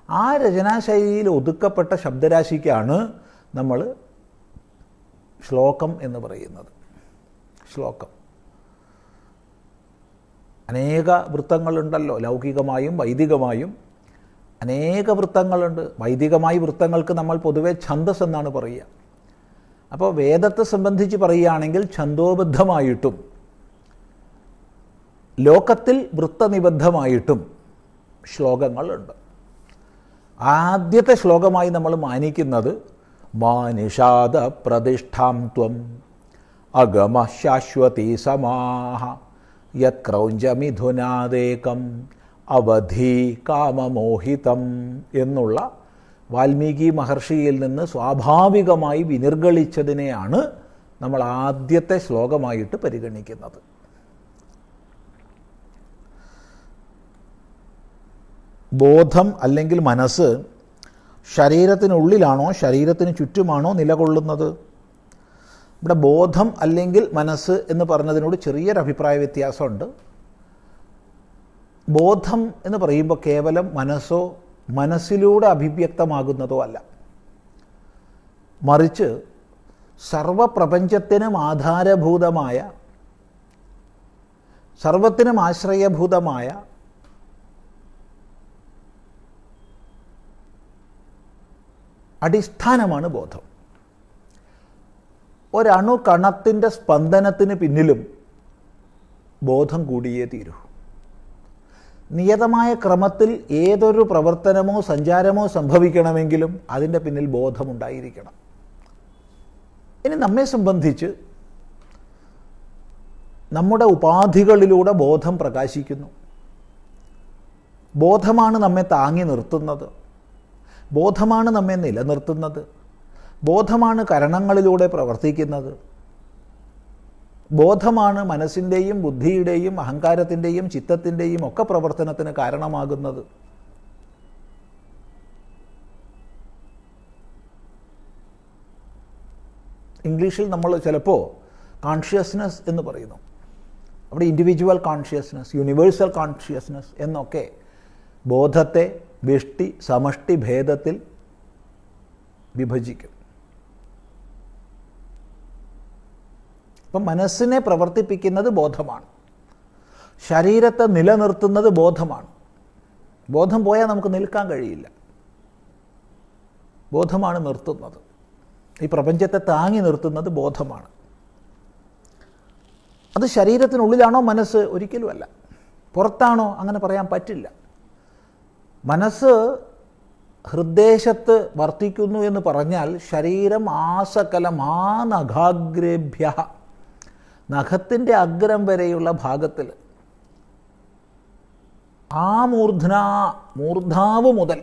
ആ രചനാശൈലിയിൽ ഒതുക്കപ്പെട്ട ശബ്ദരാശിക്കാണ് നമ്മൾ ശ്ലോകം എന്ന് പറയുന്നത്. ശ്ലോകം അനേക വൃത്തങ്ങളുണ്ടല്ലോ, ലൗകികമായും വൈദികമായും അനേക വൃത്തങ്ങളുണ്ട്. വൈദികമായ വൃത്തങ്ങൾക്ക് നമ്മൾ പൊതുവെ ഛന്ദസ് എന്നാണ് പറയുക. അപ്പോൾ വേദത്തെ സംബന്ധിച്ച് പറയുകയാണെങ്കിൽ ഛന്ദോബദ്ധമായിട്ടും ലോകത്തിൽ വൃത്തനിബദ്ധമായിട്ടും ശ്ലോകങ്ങളുണ്ട്. ആദ്യത്തെ ശ്ലോകമായി നമ്മൾ മാനിക്കുന്നത് മാനിഷാദ പ്രതിഷ്ഠാം ത്വം അഗമ ശാശ്വതി സമാഹ യത്ക്രൗഞ്ചമിഥുനാദേകം അവധി കാമമോഹിതം എന്നുള്ള വാൽമീകി മഹർഷിയിൽ നിന്ന് സ്വാഭാവികമായി വിനിർഗളിച്ചതിനെയാണ് നമ്മൾ ആദ്യത്തെ ശ്ലോകമായിട്ട് പരിഗണിക്കുന്നത്. ബോധം അല്ലെങ്കിൽ മനസ്സ് ശരീരത്തിനുള്ളിലാണോ ശരീരത്തിന് ചുറ്റുമാണോ നിലകൊള്ളുന്നത്? ഇവിടെ ബോധം അല്ലെങ്കിൽ മനസ്സ് എന്ന് പറഞ്ഞതിനോട് ചെറിയൊരു അഭിപ്രായ വ്യത്യാസമുണ്ട്. ബോധം എന്ന് പറയുമ്പോൾ കേവലം മനസ്സോ മനസ്സിലൂടെ അഭിവ്യക്തമാകുന്നതോ അല്ല, മറിച്ച് സർവപ്രപഞ്ചത്തിനും ആധാരഭൂതമായ, സർവത്തിനും ആശ്രയഭൂതമായ അടിസ്ഥാനമാണ് ബോധം. ഒരണുകണത്തിൻ്റെ സ്പന്ദനത്തിന് പിന്നിലും ബോധം കൂടിയേ തീരൂ. നിയതമായ ക്രമത്തിൽ ഏതൊരു പ്രവർത്തനമോ സഞ്ചാരമോ സംഭവിക്കണമെങ്കിലും അതിൻ്റെ പിന്നിൽ ബോധമുണ്ടായിരിക്കണം. ഇനി നമ്മെ സംബന്ധിച്ച് നമ്മുടെ ഉപാധികളിലൂടെ ബോധം പ്രകാശിക്കുന്നു. ബോധമാണ് നമ്മെ താങ്ങി നിർത്തുന്നത്. ബോധമാണ് നമ്മെ നിലനിർത്തുന്നത്. ബോധമാണ് കരണങ്ങളിലൂടെ പ്രവർത്തിക്കുന്നത്. ബോധമാണ് മനസ്സിൻ്റെയും ബുദ്ധിയുടെയും അഹങ്കാരത്തിൻ്റെയും ചിത്തത്തിൻ്റെയും ഒക്കെ പ്രവർത്തനത്തിന് കാരണമാകുന്നത്. ഇംഗ്ലീഷിൽ നമ്മൾ ചിലപ്പോൾ കോൺഷ്യസ്നസ് എന്ന് പറയുന്നു. അവിടെ ഇൻഡിവിജ്വൽ കോൺഷ്യസ്നസ്, യൂണിവേഴ്സൽ കോൺഷ്യസ്നസ് എന്നൊക്കെ ബോധത്തെ വ്യഷ്ടി സമഷ്ടി ഭേദത്തിൽ വിഭജിക്കും. അപ്പം മനസ്സിനെ പ്രവർത്തിപ്പിക്കുന്നത് ബോധമാണ്, ശരീരത്തെ നിലനിർത്തുന്നത് ബോധമാണ്. ബോധം പോയാൽ നമുക്ക് നിൽക്കാൻ കഴിയില്ല. ബോധമാണ് നിർത്തുന്നത്. ഈ പ്രപഞ്ചത്തെ താങ്ങി നിർത്തുന്നത് ബോധമാണ്. അത് ശരീരത്തിനുള്ളിലാണോ മനസ്സ്? ഒരിക്കലുമല്ല. പുറത്താണോ? അങ്ങനെ പറയാൻ പറ്റില്ല. മനസ്സ് ഹൃദ്ദേശത്ത് വർത്തിക്കുന്നു എന്ന് പറഞ്ഞാൽ ശരീരം ആസകലം ആ നഖാഗ്രേഭ്യ, നഖത്തിൻ്റെ അഗ്രം വരെയുള്ള ഭാഗത്തിൽ, ആ മൂർധാവ് മുതൽ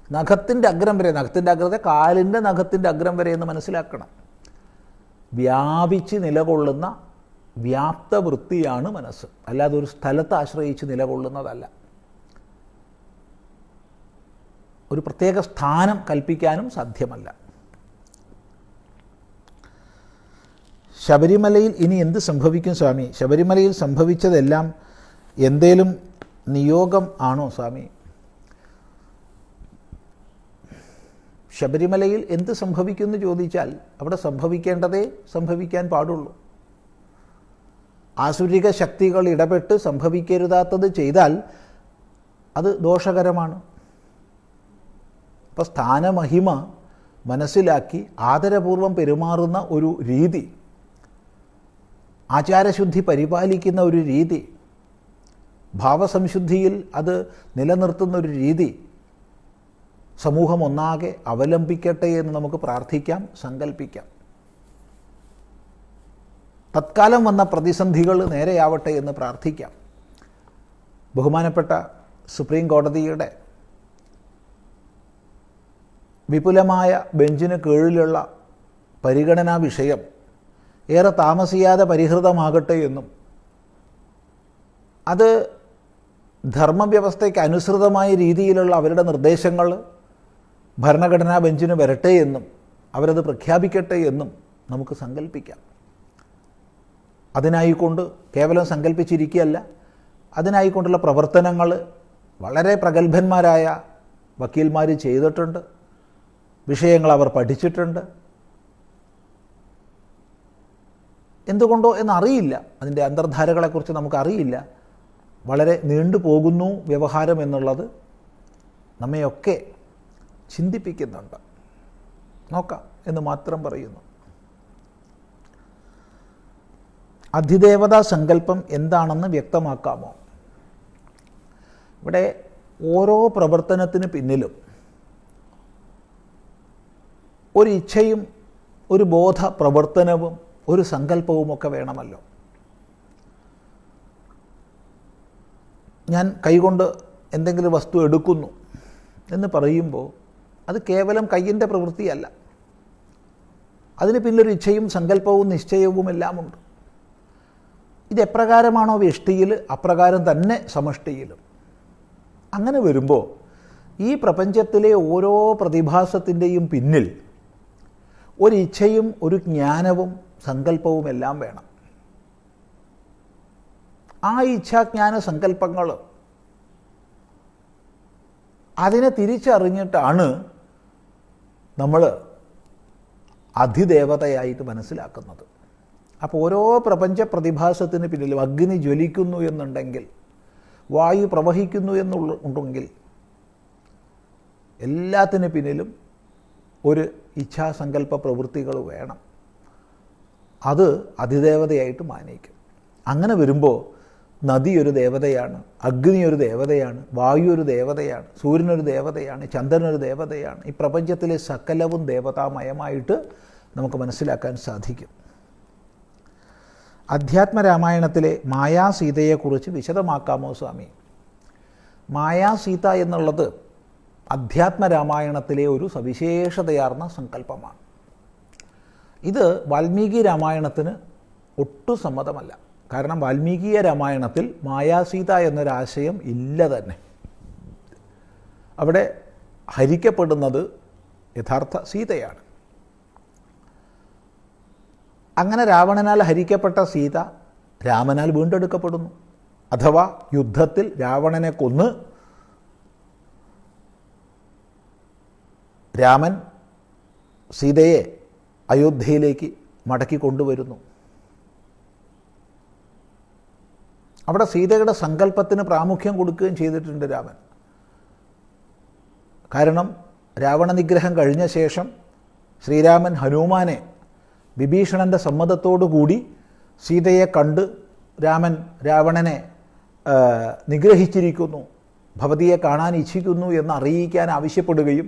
നഖത്തിൻ്റെ അഗ്രം വരെ, നഖത്തിൻ്റെ അഗ്രത്തെ കാലിൻ്റെ നഖത്തിൻ്റെ അഗ്രം വരെ എന്ന് മനസ്സിലാക്കണം, വ്യാപിച്ച് നിലകൊള്ളുന്ന വ്യാപ്തവൃത്തിയാണ് മനസ്സ്. അല്ലാതെ ഒരു സ്ഥലത്ത് ആശ്രയിച്ച് നിലകൊള്ളുന്നതല്ല. ഒരു പ്രത്യേക സ്ഥാനം കൽപ്പിക്കാനും സാധ്യമല്ല. ശബരിമലയിൽ ഇനി എന്ത് സംഭവിക്കും സ്വാമി? ശബരിമലയിൽ സംഭവിച്ചതെല്ലാം എന്തേലും നിയോഗം ആണോ സ്വാമി? ശബരിമലയിൽ എന്ത് സംഭവിക്കുമെന്ന് ചോദിച്ചാൽ അവിടെ സംഭവിക്കേണ്ടതേ സംഭവിക്കാൻ പാടുള്ളൂ. ആസുരിക ശക്തികൾ ഇടപെട്ട് സംഭവിക്കരുതാത്തത് ചെയ്താൽ അത് ദോഷകരമാണ്. അപ്പോൾ സ്ഥാനമഹിമ മനസ്സിലാക്കി ആദരപൂർവം പെരുമാറുന്ന ഒരു രീതി, ആചാരശുദ്ധി പരിപാലിക്കുന്ന ഒരു രീതി, ഭാവസംശുദ്ധിയിൽ അത് നിലനിർത്തുന്ന ഒരു രീതി സമൂഹം ഒന്നാകെ അവലംബിക്കട്ടെ എന്ന് നമുക്ക് പ്രാർത്ഥിക്കാം, സങ്കല്പിക്കാം. തത്കാലം വന്ന പ്രതിസന്ധികൾ നേരെയാവട്ടെ എന്ന് പ്രാർത്ഥിക്കാം. ബഹുമാനപ്പെട്ട സുപ്രീം കോടതിയുടെ വിപുലമായ ബെഞ്ചിന് കീഴിലുള്ള പരിഗണനാ വിഷയം ഏറെ താമസിയാതെ പരിഹൃതമാകട്ടെ എന്നും അത് ധർമ്മവ്യവസ്ഥയ്ക്ക് അനുസൃതമായ രീതിയിലുള്ള അവരുടെ നിർദ്ദേശങ്ങൾ ഭരണഘടനാ ബെഞ്ചിന് വരട്ടെ എന്നും അവരത് പ്രഖ്യാപിക്കട്ടെ എന്നും നമുക്ക് സങ്കല്പിക്കാം. അതിനായിക്കൊണ്ട് കേവലം സങ്കല്പിച്ചിരിക്കുകയല്ല, അതിനായിക്കൊണ്ടുള്ള പ്രവർത്തനങ്ങൾ വളരെ പ്രഗത്ഭന്മാരായ വക്കീൽമാർ ചെയ്തിട്ടുണ്ട്. വിഷയങ്ങൾ അവർ പഠിച്ചിട്ടുണ്ട്. എന്തുകൊണ്ടോ എന്നറിയില്ല, അതിൻ്റെ അന്തർധാരകളെക്കുറിച്ച് നമുക്കറിയില്ല. വളരെ നീണ്ടുപോകുന്നു വ്യവഹാരം എന്നുള്ളത് നമ്മയൊക്കെ ചിന്തിപ്പിക്കുന്നുണ്ട്. നോക്കാം എന്ന് മാത്രം പറയുന്നു. അധിദേവതാ സങ്കല്പം എന്താണെന്ന് വ്യക്തമാക്കാമോ? ഇവിടെ ഓരോ പ്രവർത്തനത്തിന് പിന്നിലും ഒരു ഇച്ഛയും ഒരു ബോധ പ്രവർത്തനവും ഒരു സങ്കല്പവുമൊക്കെ വേണമല്ലോ. ഞാൻ കൈകൊണ്ട് എന്തെങ്കിലും വസ്തു എടുക്കുന്നു എന്ന് പറയുമ്പോൾ അത് കേവലം കയ്യിൻ്റെ പ്രവൃത്തിയല്ല. അതിന് പിന്നിലൊരു ഇച്ഛയും സങ്കല്പവും നിശ്ചയവും എല്ലാമുണ്ട്. ഇതെപ്രകാരമാണോ വ്യഷ്ടിയിൽ അപ്രകാരം തന്നെ സമഷ്ടിയിലും. അങ്ങനെ വരുമ്പോൾ ഈ പ്രപഞ്ചത്തിലെ ഓരോ പ്രതിഭാസത്തിൻ്റെയും പിന്നിൽ ഒരു ഇച്ഛയും ഒരു ജ്ഞാനവും സങ്കല്പവും എല്ലാം വേണം. ആ ഇച്ഛാജ്ഞാന സങ്കല്പങ്ങൾ അതിനെ തിരിച്ചറിഞ്ഞിട്ടാണ് നമ്മൾ അധിദേവതയായിട്ട് മനസ്സിലാക്കുന്നത്. അപ്പോൾ ഓരോ പ്രപഞ്ച പ്രതിഭാസത്തിന് പിന്നിലും അഗ്നി ജ്വലിക്കുന്നു എന്നുണ്ടെങ്കിൽ, വായു പ്രവഹിക്കുന്നു എന്നുണ്ടെങ്കിൽ, എല്ലാത്തിനു പിന്നിലും ഒരു ഇച്ഛാസങ്കല്പ പ്രവൃത്തികൾ വേണം. അത് അധിദേവതയായിട്ട് മാനിക്കും. അങ്ങനെ വരുമ്പോൾ നദി ഒരു ദേവതയാണ്, അഗ്നി ഒരു ദേവതയാണ്, വായു ഒരു ദേവതയാണ്, സൂര്യനൊരു ദേവതയാണ്, ചന്ദ്രനൊരു ദേവതയാണ്. ഈ പ്രപഞ്ചത്തിലെ സകലവും ദേവതാമയമായിട്ട് നമുക്ക് മനസ്സിലാക്കാൻ സാധിക്കും. അധ്യാത്മരാമായണത്തിലെ മായാസീതയെക്കുറിച്ച് വിശദമാക്കാമോ സ്വാമി? മായാസീത എന്നുള്ളത് അധ്യാത്മരാമായണത്തിലെ ഒരു സവിശേഷതയാർന്ന സങ്കല്പമാണ്. ഇത് വാൽമീകി രാമായണത്തിന് ഒട്ടും സമ്മതമല്ല. കാരണം വാൽമീകീയ രാമായണത്തിൽ മായാസീത എന്നൊരാശയം ഇല്ല തന്നെ. അവിടെ ഹരിക്കപ്പെടുന്നത് യഥാർത്ഥ സീതയാണ്. അങ്ങനെ രാവണനാൽ ഹരിക്കപ്പെട്ട സീത രാമനാൽ വീണ്ടെടുക്കപ്പെടുന്നു. അഥവാ യുദ്ധത്തിൽ രാവണനെ കൊന്ന് രാമൻ സീതയെ അയോധ്യയിലേക്ക് മടക്കി കൊണ്ടുവരുന്നു. അവിടെ സീതയുടെ സങ്കല്പത്തിന് പ്രാമുഖ്യം കൊടുക്കുകയും ചെയ്തിട്ടുണ്ട് രാമൻ. കാരണം രാവണ നിഗ്രഹം കഴിഞ്ഞ ശേഷം ശ്രീരാമൻ ഹനുമാനെ വിഭീഷണൻ്റെ സമ്മതത്തോടുകൂടി സീതയെ കണ്ട് രാമൻ രാവണനെ നിഗ്രഹിച്ചിരിക്കുന്നു, ഭവതിയെ കാണാൻ ഇച്ഛിക്കുന്നു എന്ന് അറിയിക്കാൻ ആവശ്യപ്പെടുകയും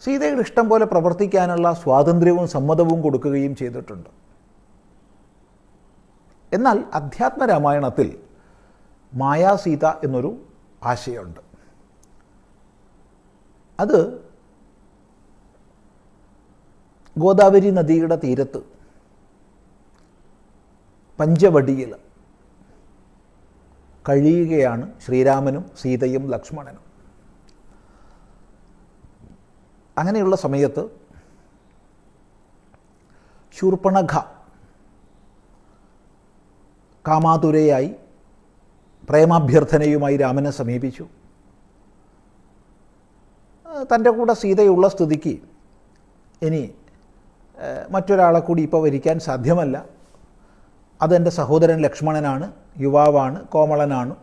സീതയുടെ ഇഷ്ടം പോലെ പ്രവർത്തിക്കാനുള്ള സ്വാതന്ത്ര്യവും സമ്മതവും കൊടുക്കുകയും ചെയ്തിട്ടുണ്ട്. എന്നാൽ അധ്യാത്മരാമായണത്തിൽ മായാസീത എന്നൊരു ആശയമുണ്ട്. അത് ഗോദാവരി നദിയുടെ തീരത്ത് പഞ്ചവടിയിൽ കഴിയുകയാണ് ശ്രീരാമനും സീതയും ലക്ഷ്മണനും. അങ്ങനെയുള്ള സമയത്ത് ശൂർപ്പണഖ കാമാതുരയായി പ്രേമാഭ്യർത്ഥനയുമായി രാമനെ സമീപിച്ചു. തൻ്റെ കൂടെ സീതയുള്ള സ്ഥിതിക്ക് ഇനി മറ്റൊരാളെ കൂടി ഇപ്പോൾ വരിക്കാൻ സാധ്യമല്ല, അതെൻ്റെ സഹോദരൻ ലക്ഷ്മണനാണ്, യുവാവാണ്, കോമളനാണ്,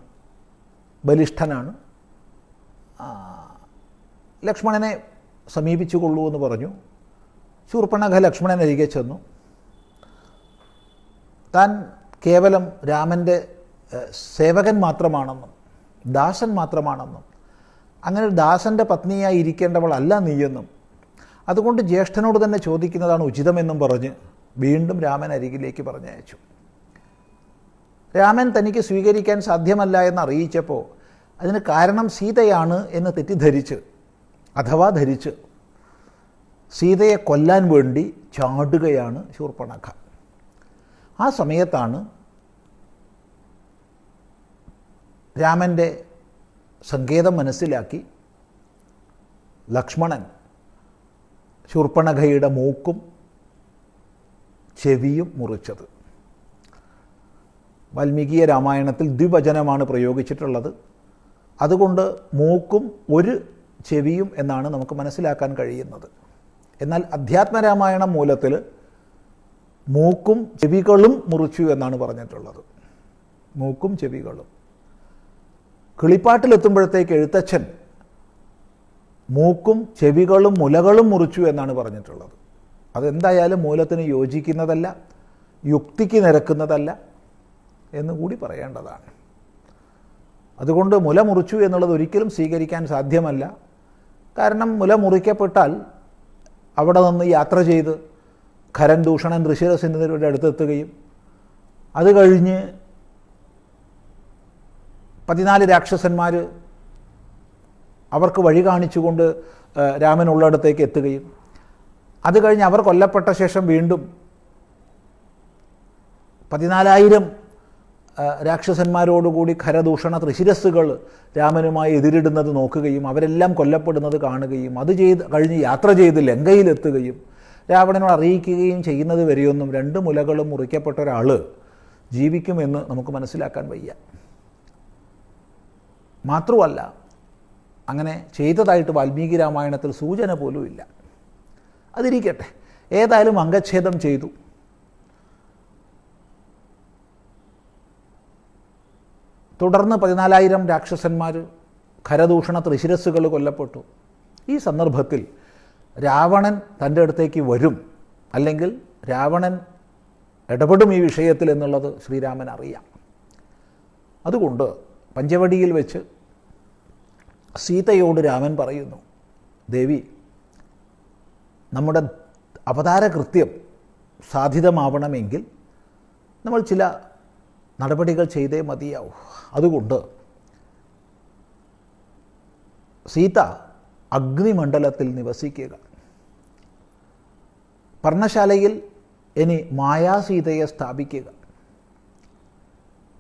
ബലിഷ്ഠനാണ്, ലക്ഷ്മണനെ സമീപിച്ചു കൊള്ളൂ എന്ന് പറഞ്ഞു. ശൂർപ്പണഖ ലക്ഷ്മണനരികെ ചെന്നു. താൻ കേവലം രാമൻ്റെ സേവകൻ മാത്രമാണെന്നും ദാസൻ മാത്രമാണെന്നും അങ്ങനെ ദാസൻ്റെ പത്നിയായി ഇരിക്കേണ്ടവളല്ല നീയെന്നും അതുകൊണ്ട് ജ്യേഷ്ഠനോട് തന്നെ ചോദിക്കുന്നതാണ് ഉചിതമെന്നും പറഞ്ഞ് വീണ്ടും രാമൻ അരികിലേക്ക് പറഞ്ഞയച്ചു. രാമൻ തനിക്ക് സ്വീകരിക്കാൻ സാധ്യമല്ല എന്ന് അറിയിച്ചപ്പോൾ അതിന് കാരണം സീതയാണ് എന്ന് തെറ്റിദ്ധരിച്ച് അഥവാ ധരിച്ച് സീതയെ കൊല്ലാൻ വേണ്ടി ചാടുകയാണ് ശൂർപ്പണഖ. ആ സമയത്താണ് രാമൻ്റെ സങ്കേതം മനസ്സിലാക്കി ലക്ഷ്മണൻ ശൂർപ്പണഖയുടെ മൂക്കും ചെവിയും മുറിച്ചത്. വാൽമീകീയ രാമായണത്തിൽ ദ്വിവചനമാണ് പ്രയോഗിച്ചിട്ടുള്ളത്. അതുകൊണ്ട് മൂക്കും ഒരു ചെവിയും എന്നാണ് നമുക്ക് മനസ്സിലാക്കാൻ കഴിയുന്നത്. എന്നാൽ അധ്യാത്മരാമായണ മൂലത്തിൽ മൂക്കും ചെവികളും മുറിച്ചു എന്നാണ് പറഞ്ഞിട്ടുള്ളത്. മൂക്കും ചെവികളും. കിളിപ്പാട്ടിലെത്തുമ്പോഴത്തേക്ക് എഴുത്തച്ഛൻ മൂക്കും ചെവികളും മുലകളും മുറിച്ചു എന്നാണ് പറഞ്ഞിട്ടുള്ളത്. അതെന്തായാലും മൂലത്തിന് യോജിക്കുന്നതല്ല, യുക്തിക്ക് നിരക്കുന്നതല്ല എന്നുകൂടി പറയേണ്ടതാണ്. അതുകൊണ്ട് മുല മുറിച്ചു എന്നുള്ളത് ഒരിക്കലും സ്വീകരിക്കാൻ സാധ്യമല്ല. കാരണം മുല മുറിക്കപ്പെട്ടാൽ അവിടെ നിന്ന് യാത്ര ചെയ്ത് ഖരൻ ദൂഷണൻ ഋഷിരസിൻ്റെ അടുത്തെത്തുകയും അത് കഴിഞ്ഞ് 14 രാക്ഷസന്മാർ അവർക്ക് വഴി കാണിച്ചുകൊണ്ട് രാമനുള്ളിടത്തേക്ക് എത്തുകയും അത് കഴിഞ്ഞ് അവർ കൊല്ലപ്പെട്ട ശേഷം വീണ്ടും 14,000 രാക്ഷസന്മാരോടുകൂടി ഖരദൂഷണ ഋഷിരസ്സുകൾ രാമനുമായി എതിരിടുന്നത് നോക്കുകയും അവരെല്ലാം കൊല്ലപ്പെടുന്നത് കാണുകയും അത് കഴിഞ്ഞ് യാത്ര ചെയ്ത് ലങ്കയിലെത്തുകയും രാവണനോട് അറിയിക്കുകയും ചെയ്യുന്നത് വരെയൊന്നും 2 മുലകളും മുറിക്കപ്പെട്ട ഒരാൾ ജീവിക്കുമെന്ന് നമുക്ക് മനസ്സിലാക്കാൻ വയ്യ. മാത്രമല്ല അങ്ങനെ ചെയ്തതായിട്ട് വാൽമീകി രാമായണത്തിൽ സൂചന പോലും ഇല്ല. അതിരിക്കട്ടെ, ഏതായാലും അംഗച്ഛേദം ചെയ്തു. തുടർന്ന് 14,000 രാക്ഷസന്മാർ ഖരദൂഷണ ഋഷിരസ്സുകൾ കൊല്ലപ്പെട്ടു. ഈ സന്ദർഭത്തിൽ രാവണൻ തൻ്റെ അടുത്തേക്ക് വരും, അല്ലെങ്കിൽ രാവണൻ ഇടപെടും ഈ വിഷയത്തിൽ എന്നുള്ളത് ശ്രീരാമൻ അറിയാം. അതുകൊണ്ട് പഞ്ചവടിയിൽ വെച്ച് സീതയോട് രാമൻ പറയുന്നു, ദേവി, നമ്മുടെ അവതാര കൃത്യം സാധിതമാവണമെങ്കിൽ നമ്മൾ ചില നടപടികൾ ചെയ്തേ മതിയാവൂ. അതുകൊണ്ട് സീത അഗ്നിമണ്ഡലത്തിൽ നിവസിക്കുക. പർണശാലയിൽ ഇനി മായാസീതയെ സ്ഥാപിക്കുക.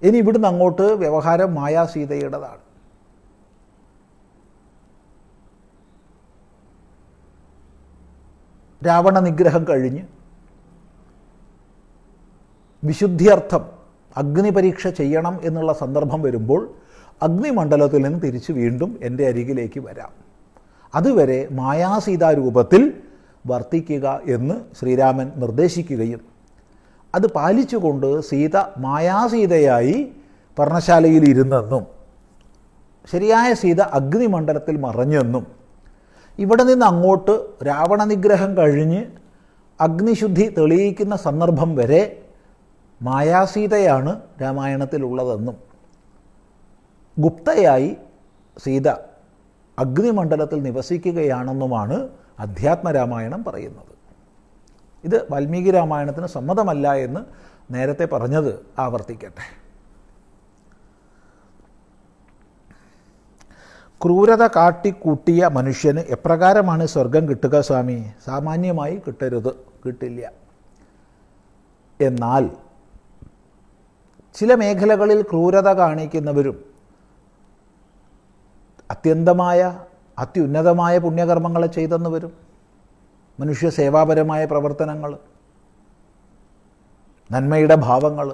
ഇനി ഇവിടുന്ന് അങ്ങോട്ട് വ്യവഹാരം മായാസീതയുടേതാണ്. രാവണ നിഗ്രഹം കഴിഞ്ഞ് വിശുദ്ധിയർത്ഥം അഗ്നിപരീക്ഷ ചെയ്യണം എന്നുള്ള സന്ദർഭം വരുമ്പോൾ അഗ്നിമണ്ഡലത്തിൽ നിന്ന് തിരിച്ച് വീണ്ടും എൻ്റെ അരികിലേക്ക് വരാം. അതുവരെ മായാസീതാരൂപത്തിൽ വർത്തിക്കുക എന്ന് ശ്രീരാമൻ നിർദ്ദേശിക്കുകയും അത് പാലിച്ചുകൊണ്ട് സീത മായാസീതയായി പർണശാലയിൽ ഇരുന്നെന്നും ശരിയായ സീത അഗ്നിമണ്ഡലത്തിൽ മറഞ്ഞെന്നും ഇവിടെ നിന്ന് അങ്ങോട്ട് രാവണനിഗ്രഹം കഴിഞ്ഞ് അഗ്നിശുദ്ധി തെളിയിക്കുന്ന സന്ദർഭം വരെ മായാസീതയാണ് രാമായണത്തിലുള്ളതെന്നും ഗുപ്തയായി സീത അഗ്നിമണ്ഡലത്തിൽ നിവസിക്കുകയാണെന്നുമാണ് അധ്യാത്മരാമായണം പറയുന്നത്. ഇത് വാൽമീകി രാമായണത്തിന് സമ്മതമല്ല എന്ന് നേരത്തെ പറഞ്ഞത് ആവർത്തിക്കട്ടെ. ക്രൂരത കാട്ടിക്കൂട്ടിയ മനുഷ്യന് എപ്രകാരമാണ് സ്വർഗം കിട്ടുക സ്വാമി? സാമാന്യമായി കിട്ടരുത്, കിട്ടില്ല. എന്നാൽ ചില മേഖലകളിൽ ക്രൂരത കാണിക്കുന്നവരും അത്യുന്നതമായ പുണ്യകർമ്മങ്ങൾ ചെയ്തെന്ന് വരും. മനുഷ്യ സേവാപരമായ പ്രവർത്തനങ്ങൾ, നന്മയുടെ ഭാവങ്ങൾ,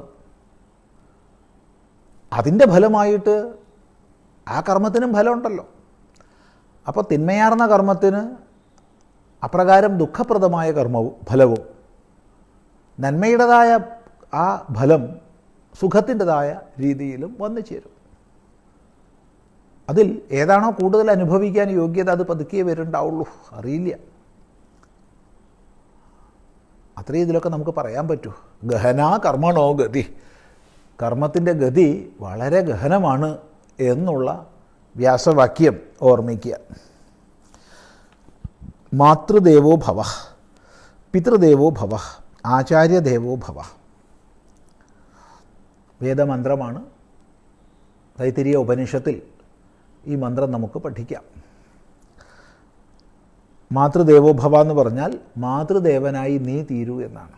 അതിൻ്റെ ഫലമായിട്ട് ആ കർമ്മത്തിനും ഫലമുണ്ടല്ലോ. അപ്പോൾ തിന്മയാർന്ന കർമ്മത്തിന് അപ്രകാരം ദുഃഖപ്രദമായ ഫലവും നന്മയുടേതായ ആ ഫലം സുഖത്തിൻ്റെതായ രീതിയിലും വന്നു ചേരും. അതിൽ ഏതാണോ കൂടുതൽ അനുഭവിക്കാൻ യോഗ്യത അത് പതുക്കിയേ വരുന്നുണ്ടാവുള്ളൂ, അറിയില്ല. അത്രയും ഇതിലൊക്കെ നമുക്ക് പറയാൻ പറ്റൂ. ഗഹനാ കർമ്മണോ ഗതി, കർമ്മത്തിൻ്റെ ഗതി വളരെ ഗഹനമാണ് എന്നുള്ള വ്യാസവാക്യം ഓർമ്മിക്കുക. മാതൃദേവോ ഭവ, പിതൃദേവോ ഭവ, ആചാര്യദേവോ ഭവ. വേദമന്ത്രമാണ്. തൈത്തിരീയ ഉപനിഷത്തിൽ ഈ മന്ത്രം നമുക്ക് പഠിക്കാം. മാതൃദേവോ ഭവ എന്ന് പറഞ്ഞാൽ മാതൃദേവനായി നീ തീരൂ എന്നാണ്.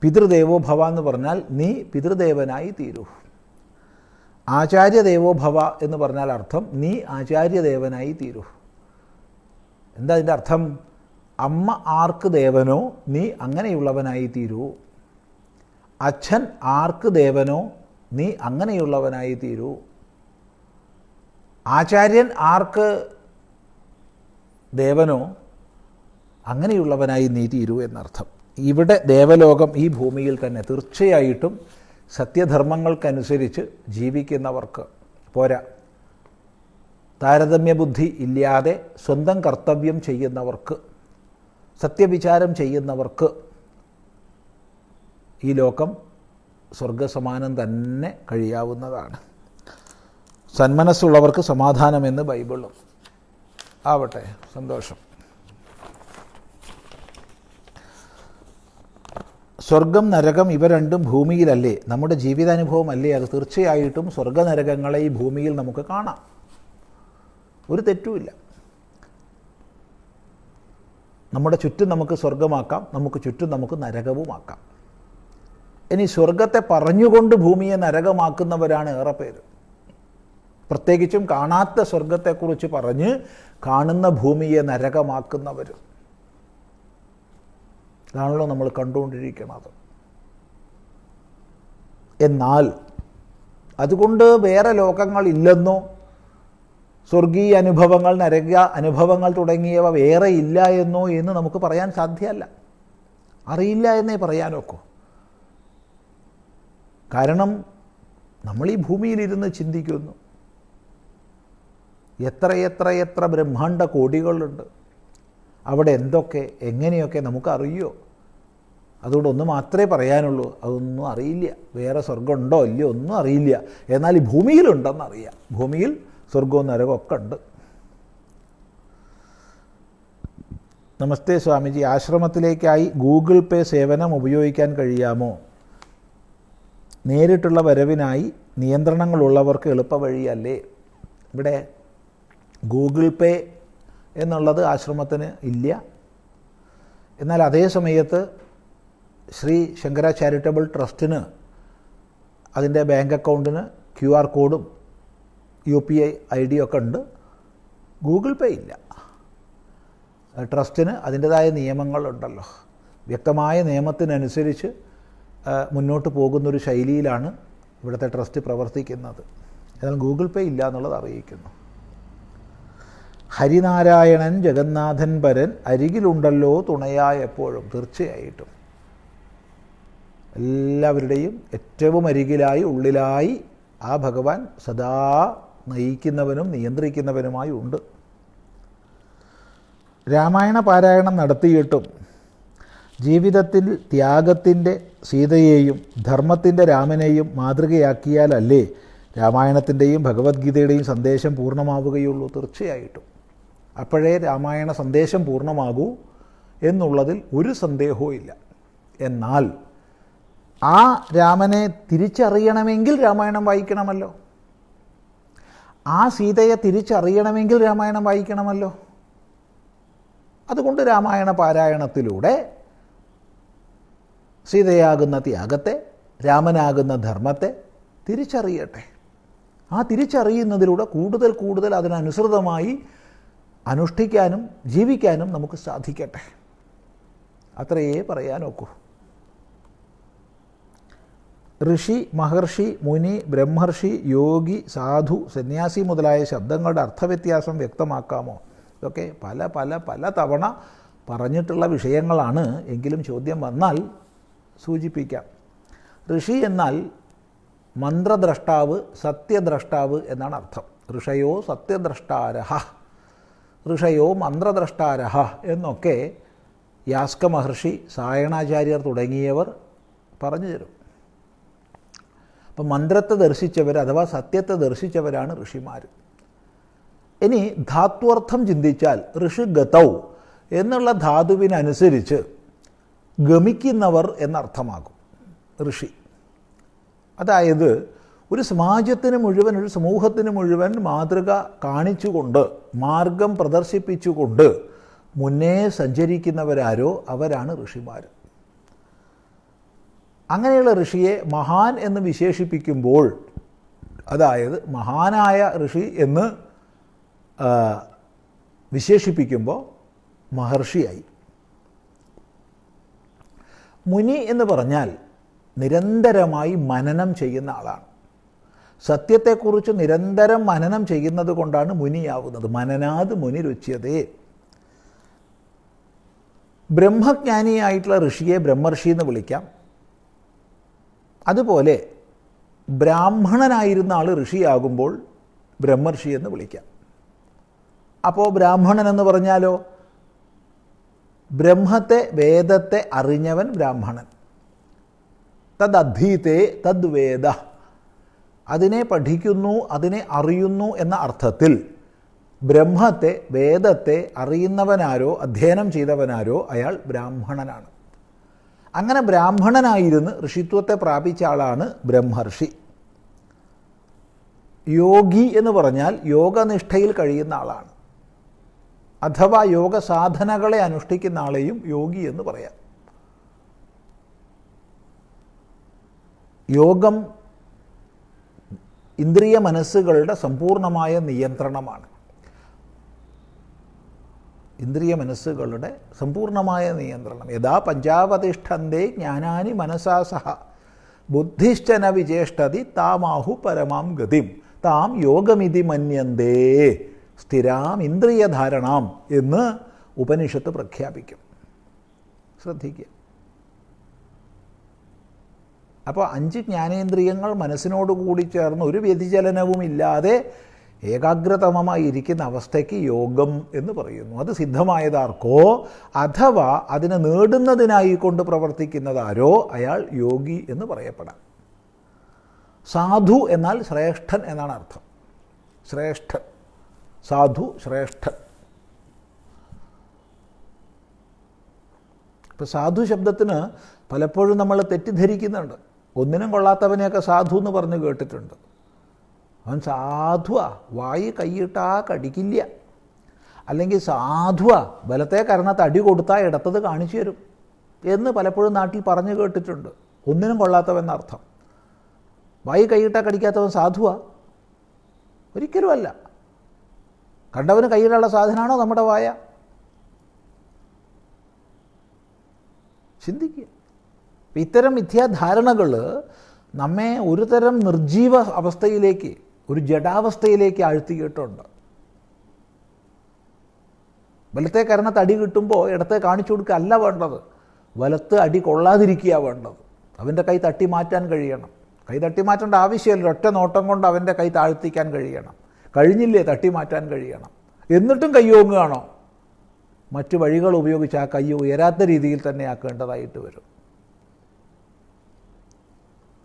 പിതൃദേവോ ഭവ എന്ന് പറഞ്ഞാൽ നീ പിതൃദേവനായി തീരൂ. ആചാര്യദേവോ ഭവ എന്ന് പറഞ്ഞാൽ അർത്ഥം നീ ആചാര്യദേവനായി തീരൂ. എന്താ അതിൻ്റെ അർത്ഥം? അമ്മ ആർക്ക് ദേവനോ നീ അങ്ങനെയുള്ളവനായി തീരൂ. അച്ഛൻ ആർക്ക് ദേവനോ നീ അങ്ങനെയുള്ളവനായി തീരൂ. ആചാര്യൻ ആർക്ക് ദേവനോ അങ്ങനെയുള്ളവനായി നീ തീരൂ എന്നർത്ഥം. ഇവിടെ ദേവലോകം ഈ ഭൂമിയിൽ തന്നെ തീർച്ചയായിട്ടും സത്യധർമ്മങ്ങൾക്കനുസരിച്ച് ജീവിക്കുന്നവർക്ക് പോരാ, താരതമ്യ ബുദ്ധി ഇല്ലാതെ സ്വന്തം കർത്തവ്യം ചെയ്യുന്നവർക്ക്, സത്യവിചാരം ചെയ്യുന്നവർക്ക് ഈ ലോകം സ്വർഗസമാനം തന്നെ കഴിയാവുന്നതാണ്. സന്മനസ്സുള്ളവർക്ക് സമാധാനമെന്ന് ബൈബിളും. ആവട്ടെ, സന്തോഷം. സ്വർഗം നരകം ഇവ രണ്ടും ഭൂമിയിലല്ലേ? നമ്മുടെ ജീവിതാനുഭവം അല്ലേ അത്? തീർച്ചയായിട്ടും സ്വർഗനരകങ്ങളെ ഈ ഭൂമിയിൽ നമുക്ക് കാണാം, ഒരു തെറ്റുമില്ല. നമ്മുടെ ചുറ്റും നമുക്ക് സ്വർഗമാക്കാം, നമുക്ക് ചുറ്റും നമുക്ക് നരകവുമാക്കാം. ഇനി സ്വർഗത്തെ പറഞ്ഞുകൊണ്ട് ഭൂമിയെ നരകമാക്കുന്നവരാണ് ഏറെ പേര്. പ്രത്യേകിച്ചും കാണാത്ത സ്വർഗത്തെക്കുറിച്ച് പറഞ്ഞ് കാണുന്ന ഭൂമിയെ നരകമാക്കുന്നവർ. ഇതാണല്ലോ നമ്മൾ കണ്ടുകൊണ്ടിരിക്കുന്നത്. എന്നാൽ അതുകൊണ്ട് വേറെ ലോകങ്ങളില്ലെന്നോ സ്വർഗീയ അനുഭവങ്ങൾ, നരക അനുഭവങ്ങൾ തുടങ്ങിയവ വേറെ ഇല്ല എന്നോ എന്ന് നമുക്ക് പറയാൻ സാധ്യമല്ല. അറിയില്ല എന്നേ പറയാനൊക്കൂ. കാരണം നമ്മൾ ഈ ഭൂമിയിലിരുന്ന് ചിന്തിക്കുന്നു, എത്ര ബ്രഹ്മാണ്ഡ കോടികളുണ്ട്. അവിടെ എന്തൊക്കെ എങ്ങനെയൊക്കെ നമുക്കറിയോ? അതുകൊണ്ട് ഒന്ന് മാത്രമേ പറയാനുള്ളൂ, അതൊന്നും അറിയില്ല. വേറെ സ്വർഗം ഉണ്ടോ ഇല്ലയോ ഒന്നും അറിയില്ല. എന്നാൽ ഈ ഭൂമിയിലുണ്ടെന്നറിയാം. ഭൂമിയിൽ സ്വർഗവും നരകമൊക്കെ ഉണ്ട്. നമസ്തേ സ്വാമിജി, ആശ്രമത്തിലേക്കായി ഗൂഗിൾ പേ സേവനം ഉപയോഗിക്കാൻ കഴിയാമോ? നേരിട്ടുള്ള വരവിനായി നിയന്ത്രണങ്ങളുള്ളവർക്ക് എളുപ്പവഴിയല്ലേ? ഇവിടെ ഗൂഗിൾ പേ എന്നുള്ളത് ആശ്രമത്തിന് ഇല്ല. എന്നാൽ അതേ സമയത്ത് ശ്രീ ശങ്കര ചാരിറ്റബിൾ ട്രസ്റ്റിന് അതിൻ്റെ ബാങ്ക് അക്കൗണ്ടിന് QR കോഡും UPI ID ഒക്കെ ഉണ്ട്. ഗൂഗിൾ പേ ഇല്ല. ട്രസ്റ്റിന് അതിൻ്റെതായ നിയമങ്ങളുണ്ടല്ലോ. വ്യക്തമായ നിയമത്തിനനുസരിച്ച് മുന്നോട്ട് പോകുന്നൊരു ശൈലിയിലാണ് ഇവിടുത്തെ ട്രസ്റ്റ് പ്രവർത്തിക്കുന്നത്. എന്നാൽ ഗൂഗിൾ പേ ഇല്ല എന്നുള്ളത് അറിയിക്കുന്നു. ഹരിനാരായണൻ ജഗന്നാഥൻ പരൻ അരികിലുണ്ടല്ലോ തുണയായ എപ്പോഴും. തീർച്ചയായിട്ടും എല്ലാവരുടെയും ഏറ്റവും അരികിലായി, ഉള്ളിലായി ആ ഭഗവാൻ സദാ നയിക്കുന്നവനും നിയന്ത്രിക്കുന്നവനുമായി ഉണ്ട്. രാമായണ പാരായണം നടത്തിയിട്ടും ജീവിതത്തിൽ ത്യാഗത്തിൻ്റെ സീതയെയും ധർമ്മത്തിൻ്റെ രാമനെയും മാതൃകയാക്കിയാലല്ലേ രാമായണത്തിൻ്റെയും ഭഗവത്ഗീതയുടെയും സന്ദേശം പൂർണ്ണമാവുകയുള്ളൂ. തീർച്ചയായിട്ടും അപ്പോഴേ രാമായണ സന്ദേശം പൂർണ്ണമാകൂ എന്നുള്ളതിൽ ഒരു സന്ദേഹവും ഇല്ല. എന്നാൽ ആ രാമനെ തിരിച്ചറിയണമെങ്കിൽ രാമായണം വായിക്കണമല്ലോ. ആ സീതയെ തിരിച്ചറിയണമെങ്കിൽ രാമായണം വായിക്കണമല്ലോ. അതുകൊണ്ട് രാമായണ പാരായണത്തിലൂടെ സീതയാകുന്ന ത്യാഗത്തെ, രാമനാകുന്ന ധർമ്മത്തെ തിരിച്ചറിയട്ടെ. ആ തിരിച്ചറിയുന്നതിലൂടെ കൂടുതൽ കൂടുതൽ അതിനനുസൃതമായി അനുഷ്ഠിക്കാനും ജീവിക്കാനും നമുക്ക് സാധിക്കട്ടെ. അത്രയേ പറയാനൊക്കൂ. ഋഷി, മഹർഷി, മുനി, ബ്രഹ്മർഷി, യോഗി, സാധു, സന്യാസി മുതലായ ശബ്ദങ്ങളുടെ അർത്ഥവ്യത്യാസം വ്യക്തമാക്കാമോ? ഇതൊക്കെ പല പല പല തവണ പറഞ്ഞിട്ടുള്ള വിഷയങ്ങളാണ്. എങ്കിലും ചോദ്യം വന്നാൽ സൂചിപ്പിക്കാം. ഋഷി എന്നാൽ മന്ത്രദ്രഷ്ടാവ്, സത്യദ്രഷ്ടാവ് എന്നാണ് അർത്ഥം. ഋഷയോ സത്യദ്രഷ്ടാരഹ, ഋഷയോ മന്ത്രദ്രഷ്ടാരഹ എന്നൊക്കെ യാസ്ക മഹർഷി, സായണാചാര്യർ തുടങ്ങിയവർ പറഞ്ഞു തരും. അപ്പം മന്ത്രത്തെ ദർശിച്ചവർ അഥവാ സത്യത്തെ ദർശിച്ചവരാണ് ഋഷിമാർ. ഇനി ധാത്വർത്ഥം ചിന്തിച്ചാൽ ഋഷിഗതൗ എന്നുള്ള ധാതുവിനനുസരിച്ച് ഗമിക്കുന്നവർ എന്നർത്ഥമാകും ഋഷി. അതായത് ഒരു സമാജത്തിന് മുഴുവൻ, ഒരു സമൂഹത്തിന് മുഴുവൻ മാതൃക കാണിച്ചുകൊണ്ട്, മാർഗം പ്രദർശിപ്പിച്ചുകൊണ്ട് മുന്നേ സഞ്ചരിക്കുന്നവരാരോ അവരാണ് ഋഷിമാർ. അങ്ങനെയുള്ള ഋഷിയെ മഹാൻ എന്ന് വിശേഷിപ്പിക്കുമ്പോൾ, അതായത് മഹാനായ ഋഷി എന്ന് വിശേഷിപ്പിക്കുമ്പോൾ മഹർഷിയായി. മുനി എന്ന് പറഞ്ഞാൽ നിരന്തരമായി മനനം ചെയ്യുന്ന ആളാണ്. സത്യത്തെക്കുറിച്ച് നിരന്തരം മനനം ചെയ്യുന്നത് കൊണ്ടാണ് മുനിയാവുന്നത്. മനനാത് മുനി രുച്യതേ. ബ്രഹ്മജ്ഞാനിയായിട്ടുള്ള ഋഷിയെ ബ്രഹ്മർഷി എന്ന് വിളിക്കാം. അതുപോലെ ബ്രാഹ്മണനായിരുന്ന ആൾ ഋഷിയാകുമ്പോൾ ബ്രഹ്മർഷി എന്ന് വിളിക്കാം. അപ്പോൾ ബ്രാഹ്മണൻ എന്ന് പറഞ്ഞാലോ, ബ്രഹ്മത്തെ, വേദത്തെ അറിഞ്ഞവൻ ബ്രാഹ്മണൻ. തദ്അധീതേ തദ്വേദ, അതിനെ പഠിക്കുന്നു, അതിനെ അറിയുന്നു എന്ന അർത്ഥത്തിൽ ബ്രഹ്മത്തെ, വേദത്തെ അറിയുന്നവനാരോ, അധ്യയനം ചെയ്തവനാരോ അയാൾ ബ്രാഹ്മണനാണ്. അങ്ങനെ ബ്രാഹ്മണനായിരുന്ന് ഋഷിത്വത്തെ പ്രാപിച്ച ആളാണ് ബ്രഹ്മർഷി. യോഗി എന്ന് പറഞ്ഞാൽ യോഗനിഷ്ഠയിൽ കഴിയുന്ന ആളാണ്, അഥവാ യോഗ സാധനകളെ അനുഷ്ഠിക്കുന്ന ആളെയും യോഗി എന്ന് പറയാം. യോഗം ഇന്ദ്രിയ മനസ്സുകളുടെ സമ്പൂർണമായ നിയന്ത്രണമാണ്. ഇന്ദ്രിയ മനസ്സുകളുടെ സമ്പൂർണമായ നിയന്ത്രണം. യഥാ പഞ്ചാവതിഷ്ഠന്തേ ജ്ഞാനാനി മനസാ സഹ ബുദ്ധിശ്ചന വിചേഷ്ടതി താമാഹു പരമാം ഗതിം താം യോഗമിതി മന്യന്തേ സ്ഥിരാം ഇന്ദ്രിയധാരണാം എന്ന് ഉപനിഷത്ത് പ്രഖ്യാപിക്കും. ശ്രദ്ധിക്കുക. അപ്പോൾ 5 ജ്ഞാനേന്ദ്രിയങ്ങൾ മനസ്സിനോടുകൂടി ചേർന്ന് ഒരു വ്യതിചലനവുമില്ലാതെ ഏകാഗ്രതമമായി ഇരിക്കുന്ന അവസ്ഥയ്ക്ക് യോഗം എന്ന് പറയുന്നു. അത് സിദ്ധമായതാർക്കോ അഥവാ അതിനെ നേടുന്നതിനായി കൊണ്ട് പ്രവർത്തിക്കുന്നതാരോ അയാൾ യോഗി എന്ന് പറയപ്പെടാം. സാധു എന്നാൽ ശ്രേഷ്ഠൻ എന്നാണ് അർത്ഥം. ശ്രേഷ്ഠൻ, സാധു, ശ്രേഷ്ഠൻ. ഇപ്പോൾ സാധു ശബ്ദത്തിന് പലപ്പോഴും നമ്മൾ തെറ്റിദ്ധരിക്കുന്നുണ്ട്. ഒന്നിനും കൊള്ളാത്തവനെയൊക്കെ സാധു എന്ന് പറഞ്ഞ് കേട്ടിട്ടുണ്ട്. അവൻ സാധുവാ, വായി കൈയിട്ടാ കടിക്കില്ല, അല്ലെങ്കിൽ സാധുവാ, ബലത്തെ കരണത്ത് അടി കൊടുത്താൽ ഇടത്തത് കാണിച്ചു തരും എന്ന് പലപ്പോഴും നാട്ടിൽ പറഞ്ഞു കേട്ടിട്ടുണ്ട്. ഒന്നിനും കൊള്ളാത്തവെന്നർത്ഥം. വായി കൈയിട്ടാ കടിക്കാത്തവൻ സാധുവാ? ഒരിക്കലുമല്ല. കണ്ടവന് കൈയിലുള്ള സാധനമാണോ നമ്മുടെ വായ? ചിന്തിക്കുക. ഇത്തരം മിഥ്യാധാരണകൾ നമ്മെ ഒരു തരം നിർജീവ അവസ്ഥയിലേക്ക്, ഒരു ജഡാവസ്ഥയിലേക്ക് ആഴ്ത്തിയിട്ടുണ്ട്. വലത്തെ കരണത്ത് അടി കിട്ടുമ്പോൾ ഇടത്തെ കാണിച്ചു കൊടുക്കുക അല്ല വേണ്ടത്, വലത്ത് അടി കൊള്ളാതിരിക്കുക വേണ്ടത്. അവൻ്റെ കൈ തട്ടി മാറ്റാൻ കഴിയണം. കൈ തട്ടി മാറ്റേണ്ട ആവശ്യമില്ല, ഒറ്റ നോട്ടം കൊണ്ട് അവൻ്റെ കൈ താഴ്ത്തിക്കാൻ കഴിയണം. കഴിഞ്ഞില്ലേ, തട്ടി മാറ്റാൻ കഴിയണം. എന്നിട്ടും കൈ ഓങ്ങുകയാണോ, മറ്റു വഴികൾ ഉപയോഗിച്ച് ആ കൈ ഉയരാത്ത രീതിയിൽ തന്നെ ആക്കേണ്ടതായിട്ട് വരും.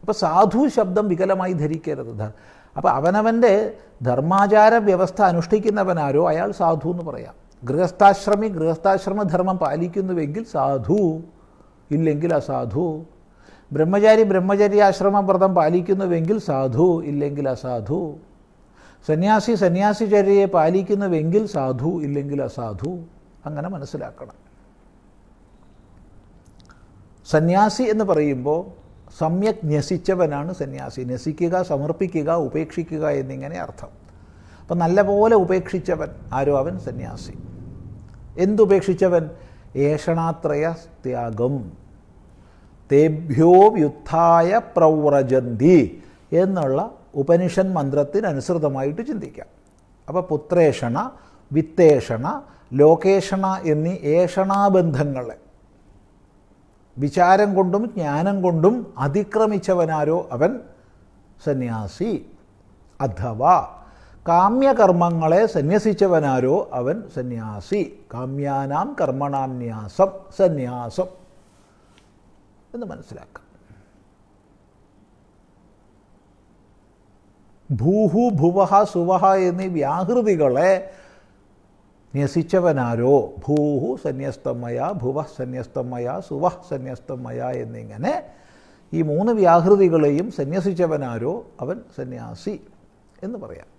അപ്പോൾ സാധു ശബ്ദം വികലമായി ധരിക്കരുത്. അപ്പോൾ അവനവൻ്റെ ധർമാചാര വ്യവസ്ഥ അനുഷ്ഠിക്കുന്നവനാരോ അയാൾ സാധു എന്ന് പറയാം. ഗൃഹസ്ഥാശ്രമി ഗൃഹസ്ഥാശ്രമധർമ്മം പാലിക്കുന്നുവെങ്കിൽ സാധു, ഇല്ലെങ്കിൽ അസാധു. ബ്രഹ്മചാരി ബ്രഹ്മചര്യാശ്രമ വ്രതം പാലിക്കുന്നുവെങ്കിൽ സാധു, ഇല്ലെങ്കിൽ അസാധു. സന്യാസി സന്യാസിചര്യയെ പാലിക്കുന്നുവെങ്കിൽ സാധു, ഇല്ലെങ്കിൽ അസാധു. അങ്ങനെ മനസ്സിലാക്കണം. സന്യാസി എന്ന് പറയുമ്പോൾ സമ്യക് ന്യസിച്ചവനാണ് സന്യാസി. ന്യസിക്കുക, സമർപ്പിക്കുക, ഉപേക്ഷിക്കുക എന്നിങ്ങനെ അർത്ഥം. അപ്പം നല്ലപോലെ ഉപേക്ഷിച്ചവൻ ആരോ അവൻ സന്യാസി. എന്തുപേക്ഷിച്ചവൻ? ഏഷണാത്രയ ത്യാഗം. തേഭ്യോ വ്യുത്ഥായ പ്രവ്രജന്തി എന്നുള്ള ഉപനിഷൻ മന്ത്രത്തിനനുസൃതമായിട്ട് ചിന്തിക്കാം. അപ്പോൾ പുത്രേഷണ, വിത്തേഷണ, ലോകേഷണ എന്നീ ഏഷണാബന്ധങ്ങളെ വിചാരം കൊണ്ടും ജ്ഞാനം കൊണ്ടും അതിക്രമിച്ചവനാരോ അവൻ സന്യാസി. അഥവാ കാമ്യകർമ്മങ്ങളെ സന്യസിച്ചവനാരോ അവൻ സന്യാസി. കാമ്യാനാം കർമ്മണാം ന്യാസം സന്യാസം എന്ന് മനസ്സിലാക്കാം. ഭൂഹു ഭുവഹ സുവഹ എന്നീ വ്യാഹൃതികളെ ന്യസിച്ചവനാരോ ഭൂഹു സന്യസ്തമയ, ഭുവഃ സന്യസ്തമയ, സുവഃ സന്യസ്തമയ എന്നിങ്ങനെ ഈ 3 വ്യാഹൃതികളെയും സന്യസിച്ചവനാരോ അവൻ സന്യാസി എന്ന് പറയാം.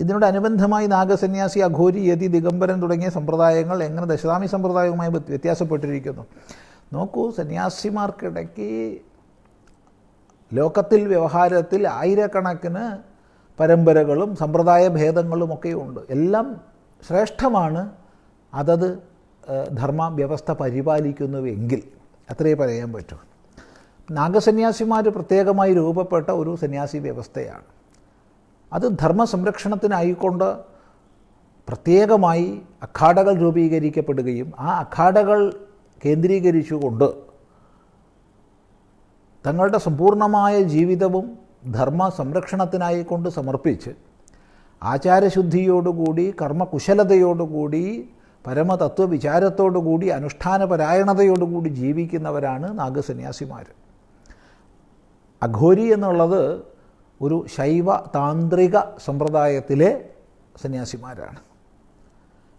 ഇതിനോടനുബന്ധമായി നാഗസന്യാസി, അഘോരി, യതി, ദിഗംബരൻ തുടങ്ങിയ സമ്പ്രദായങ്ങൾ എങ്ങനെ ദശാമി സമ്പ്രദായവുമായി വ്യത്യാസപ്പെട്ടിരിക്കുന്നു. നോക്കൂ, സന്യാസിമാർക്കിടയ്ക്ക് ലോകത്തിൽ വ്യവഹാരത്തിൽ ആയിരക്കണക്കിന് പരമ്പരകളും സമ്പ്രദായ ഭേദങ്ങളുമൊക്കെ ഉണ്ട്. എല്ലാം ശ്രേഷ്ഠമാണ് അതത് ധർമ്മ വ്യവസ്ഥ പരിപാലിക്കുന്നുവെങ്കിൽ, അത്രയേ പറയാൻ പറ്റൂ. നാഗസന്യാസിമാർ പ്രത്യേകമായി രൂപപ്പെട്ട ഒരു സന്യാസി വ്യവസ്ഥയാണ്. അത് ധർമ്മ സംരക്ഷണത്തിനായിക്കൊണ്ട് പ്രത്യേകമായി അഖാഡകൾ രൂപീകരിക്കപ്പെടുകയും ആ അഖാഡകൾ കേന്ദ്രീകരിച്ചുകൊണ്ട് തങ്ങളുടെ സമ്പൂർണമായ ജീവിതവും ധർമ്മ സംരക്ഷണത്തിനായിക്കൊണ്ട് സമർപ്പിച്ച് ആചാരശുദ്ധിയോടുകൂടി കർമ്മകുശലതയോടുകൂടി പരമതത്വവിചാരത്തോടുകൂടി അനുഷ്ഠാനപരായണതയോടുകൂടി ജീവിക്കുന്നവരാണ് നാഗസന്യാസിമാർ. അഘോരി എന്നുള്ളത് ഒരു ശൈവ താന്ത്രിക സമ്പ്രദായത്തിലെ സന്യാസിമാരാണ്.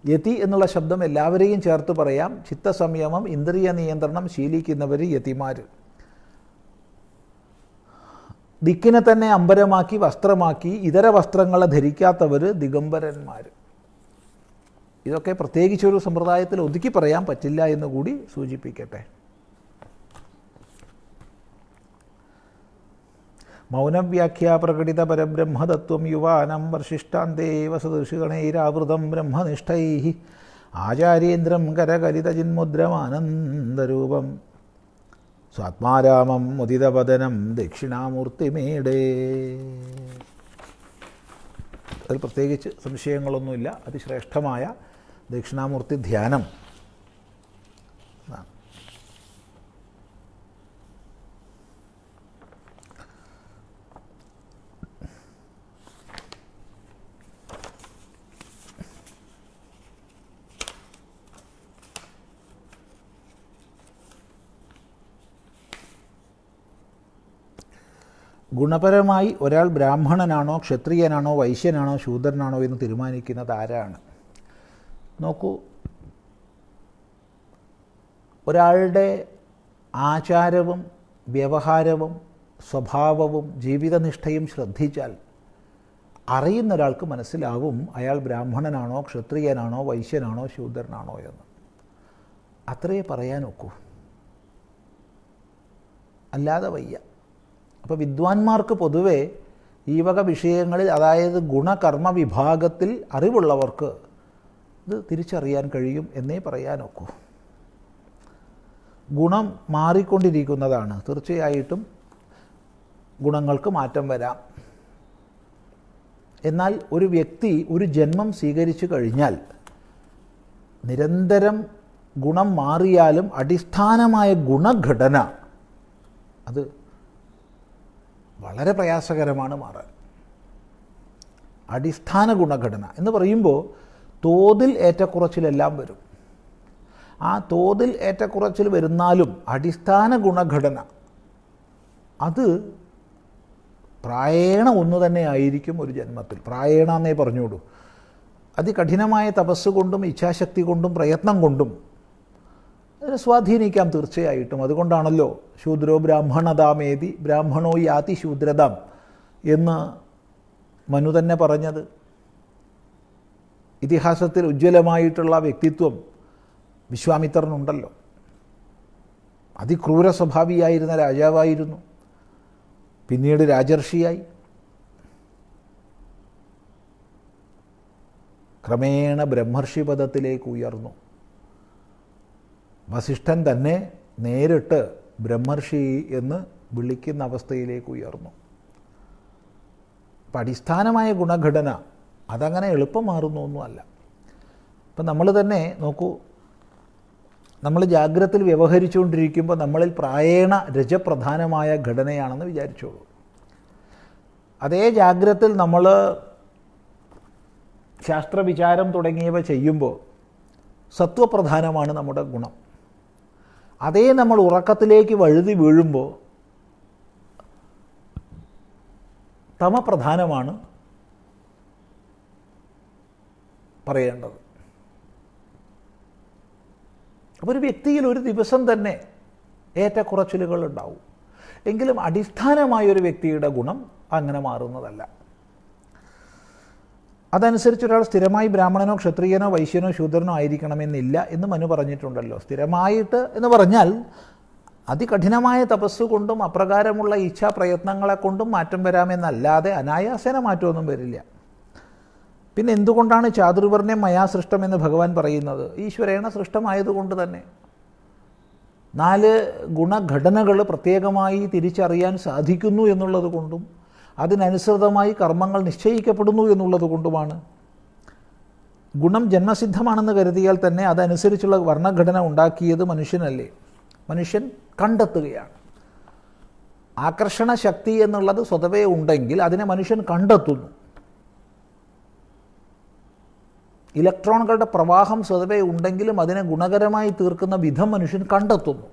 യതി എന്നുള്ള ശബ്ദം എല്ലാവരെയും ചേർത്ത് പറയാം. ചിത്തസംയമം, ഇന്ദ്രിയ നിയന്ത്രണം ശീലിക്കുന്നവർ യതിമാർ. ദിക്കിനെ തന്നെ അമ്പരമാക്കി വസ്ത്രമാക്കി ഇതര വസ്ത്രങ്ങളെ ധരിക്കാത്തവർ ദിഗംബരന്മാർ. ഇതൊക്കെ പ്രത്യേകിച്ചൊരു സമ്പ്രദായത്തിൽ ഒതുക്കി പറയാൻ പറ്റില്ല എന്ന് കൂടി സൂചിപ്പിക്കട്ടെ. മൗനവ്യാഖ്യാ പ്രകടിത പരബ്രഹ്മതത്വം യുവാനം വർഷിഷ്ടാന്തേവ സദൃശിഗണൈരാവൃതം ബ്രഹ്മനിഷ്ഠൈഃ ആചാര്യേന്ദ്രം കരകരിതചിന്മുദ്രമാനന്ദരൂപം സ്വാത്മാരാമം മുദിതവദനം ദക്ഷിണാമൂർത്തിമേടേ. അതിൽ പ്രത്യേകിച്ച് സംശയങ്ങളൊന്നുമില്ല. അതിശ്രേഷ്ഠമായ ദക്ഷിണാമൂർത്തി ധ്യാനം. ഗുണപരമായി ഒരാൾ ബ്രാഹ്മണനാണോ ക്ഷത്രിയനാണോ വൈശ്യനാണോ ശൂദ്രനാണോ എന്ന് തീരുമാനിക്കുന്നത് ആരാണ്? നോക്കൂ, ഒരാളുടെ ആചാരവും വ്യവഹാരവും സ്വഭാവവും ജീവിതനിഷ്ഠയും ശ്രദ്ധിച്ചാൽ അറിയുന്ന ഒരാൾക്ക് മനസ്സിലാവും അയാൾ ബ്രാഹ്മണനാണോ ക്ഷത്രിയനാണോ വൈശ്യനാണോ ശൂദ്രനാണോ എന്ന്. അത്രയേ പറയാൻ ഒക്കൂ, അല്ലാതെ വയ്യ. അപ്പോൾ വിദ്വാൻമാർക്ക് പൊതുവെ ഈ വക വിഷയങ്ങളിൽ, അതായത് ഗുണകർമ്മ വിഭാഗത്തിൽ അറിവുള്ളവർക്ക് ഇത് തിരിച്ചറിയാൻ കഴിയും എന്നേ പറയാനൊക്കൂ. ഗുണം മാറിക്കൊണ്ടിരിക്കുന്നതാണ്. തീർച്ചയായിട്ടും ഗുണങ്ങൾക്ക് മാറ്റം വരാം. എന്നാൽ ഒരു വ്യക്തി ഒരു ജന്മം സ്വീകരിച്ചു കഴിഞ്ഞാൽ നിരന്തരം ഗുണം മാറിയാലും അടിസ്ഥാനമായ ഗുണഘടന അത് വളരെ പ്രയാസകരമാണ് മാറാൻ. അടിസ്ഥാന ഗുണഘടന എന്ന് പറയുമ്പോൾ തോതിൽ ഏറ്റക്കുറച്ചിലെല്ലാം വരും. ആ തോതിൽ ഏറ്റക്കുറച്ചിൽ വരുന്നാലും അടിസ്ഥാന ഗുണഘടന അത് പ്രായേണ ഒന്ന് തന്നെ ആയിരിക്കും ഒരു ജന്മത്തിൽ. പ്രായേണ എന്നേ പറഞ്ഞോളൂ. അതികഠിനമായ തപസ് കൊണ്ടും ഇച്ഛാശക്തി കൊണ്ടും പ്രയത്നം കൊണ്ടും അതിനെ സ്വാധീനിക്കാം തീർച്ചയായിട്ടും. അതുകൊണ്ടാണല്ലോ ശൂദ്രോ ബ്രാഹ്മണതാമേതി ബ്രാഹ്മണോ യാതി ശൂദ്രതാം എന്ന് മനു തന്നെ പറഞ്ഞത്. ഇതിഹാസത്തിൽ ഉജ്ജ്വലമായിട്ടുള്ള വ്യക്തിത്വം വിശ്വാമിത്രനുണ്ടല്ലോ. അതിക്രൂര സ്വഭാവിയായിരുന്ന രാജാവായിരുന്നു, പിന്നീട് രാജർഷിയായി, ക്രമേണ ബ്രഹ്മർഷി പദത്തിലേക്ക് ഉയർന്നു. വസിഷ്ഠൻ തന്നെ നേരിട്ട് ബ്രഹ്മർഷി എന്ന് വിളിക്കുന്ന അവസ്ഥയിലേക്ക് ഉയർന്നു. അപ്പം അടിസ്ഥാനമായ ഗുണഘടന അതങ്ങനെ എളുപ്പം മാറുന്നൊന്നുമല്ല. ഇപ്പം നമ്മൾ തന്നെ നോക്കൂ, നമ്മൾ ജാഗ്രതയിൽ വ്യവഹരിച്ചുകൊണ്ടിരിക്കുമ്പോൾ നമ്മളിൽ പ്രായേണ രജപ്രധാനമായ ഘടനയാണെന്ന് വിചാരിച്ചോളൂ. അതേ ജാഗ്രതയിൽ നമ്മൾ ശാസ്ത്രവിചാരം തുടങ്ങിയവ ചെയ്യുമ്പോൾ സത്വപ്രധാനമാണ് നമ്മുടെ ഗുണം. അതേ നമ്മൾ ഉറക്കത്തിലേക്ക് വഴുതി വീഴുമ്പോൾ തമപ്രധാനമാണ് പറയേണ്ടത്. അപ്പോൾ ഒരു വ്യക്തിയിൽ ഒരു ദിവസം തന്നെ ഏറ്റക്കുറച്ചിലുകൾ ഉണ്ടാവും. എങ്കിലും അടിസ്ഥാനമായൊരു വ്യക്തിയുടെ ഗുണം അങ്ങനെ മാറുന്നതല്ല. അതനുസരിച്ച് ഒരാൾ സ്ഥിരമായി ബ്രാഹ്മണനോ ക്ഷത്രിയനോ വൈശ്യനോ ശൂദ്രനോ ആയിരിക്കണമെന്നില്ല എന്ന് മനു പറഞ്ഞിട്ടുണ്ടല്ലോ. സ്ഥിരമായിട്ട് എന്ന് പറഞ്ഞാൽ അതികഠിനമായ തപസ് കൊണ്ടും അപ്രകാരമുള്ള ഇച്ഛാപ്രയത്നങ്ങളെ കൊണ്ടും മാറ്റം വരാമെന്നല്ലാതെ അനായാസേന മാറ്റമൊന്നും വരില്ല. പിന്നെ എന്തുകൊണ്ടാണ് ചാതുർവർണ്ണ്യം മയാ സൃഷ്ടം എന്ന് ഭഗവാൻ പറയുന്നത്? ഈശ്വരേണ സൃഷ്ടമായതുകൊണ്ട് തന്നെ. 4 ഗുണഘടനകൾ പ്രത്യേകമായി തിരിച്ചറിയാൻ സാധിക്കുന്നു എന്നുള്ളത് കൊണ്ടും അതിനനുസൃതമായി കർമ്മങ്ങൾ നിശ്ചയിക്കപ്പെടുന്നു എന്നുള്ളത് കൊണ്ടുമാണ്. ഗുണം ജന്മസിദ്ധമാണെന്ന് കരുതിയാൽ തന്നെ അതനുസരിച്ചുള്ള വർണ്ണഘടന ഉണ്ടാക്കിയത് മനുഷ്യനല്ലേ? മനുഷ്യൻ കണ്ടെത്തുകയാണ്. ആകർഷണ ശക്തി എന്നുള്ളത് സ്വതവേ ഉണ്ടെങ്കിൽ അതിനെ മനുഷ്യൻ കണ്ടെത്തുന്നു. ഇലക്ട്രോണുകളുടെ പ്രവാഹം സ്വതവേ ഉണ്ടെങ്കിലും അതിനെ ഗുണകരമായി തീർക്കുന്ന വിധം മനുഷ്യൻ കണ്ടെത്തുന്നു.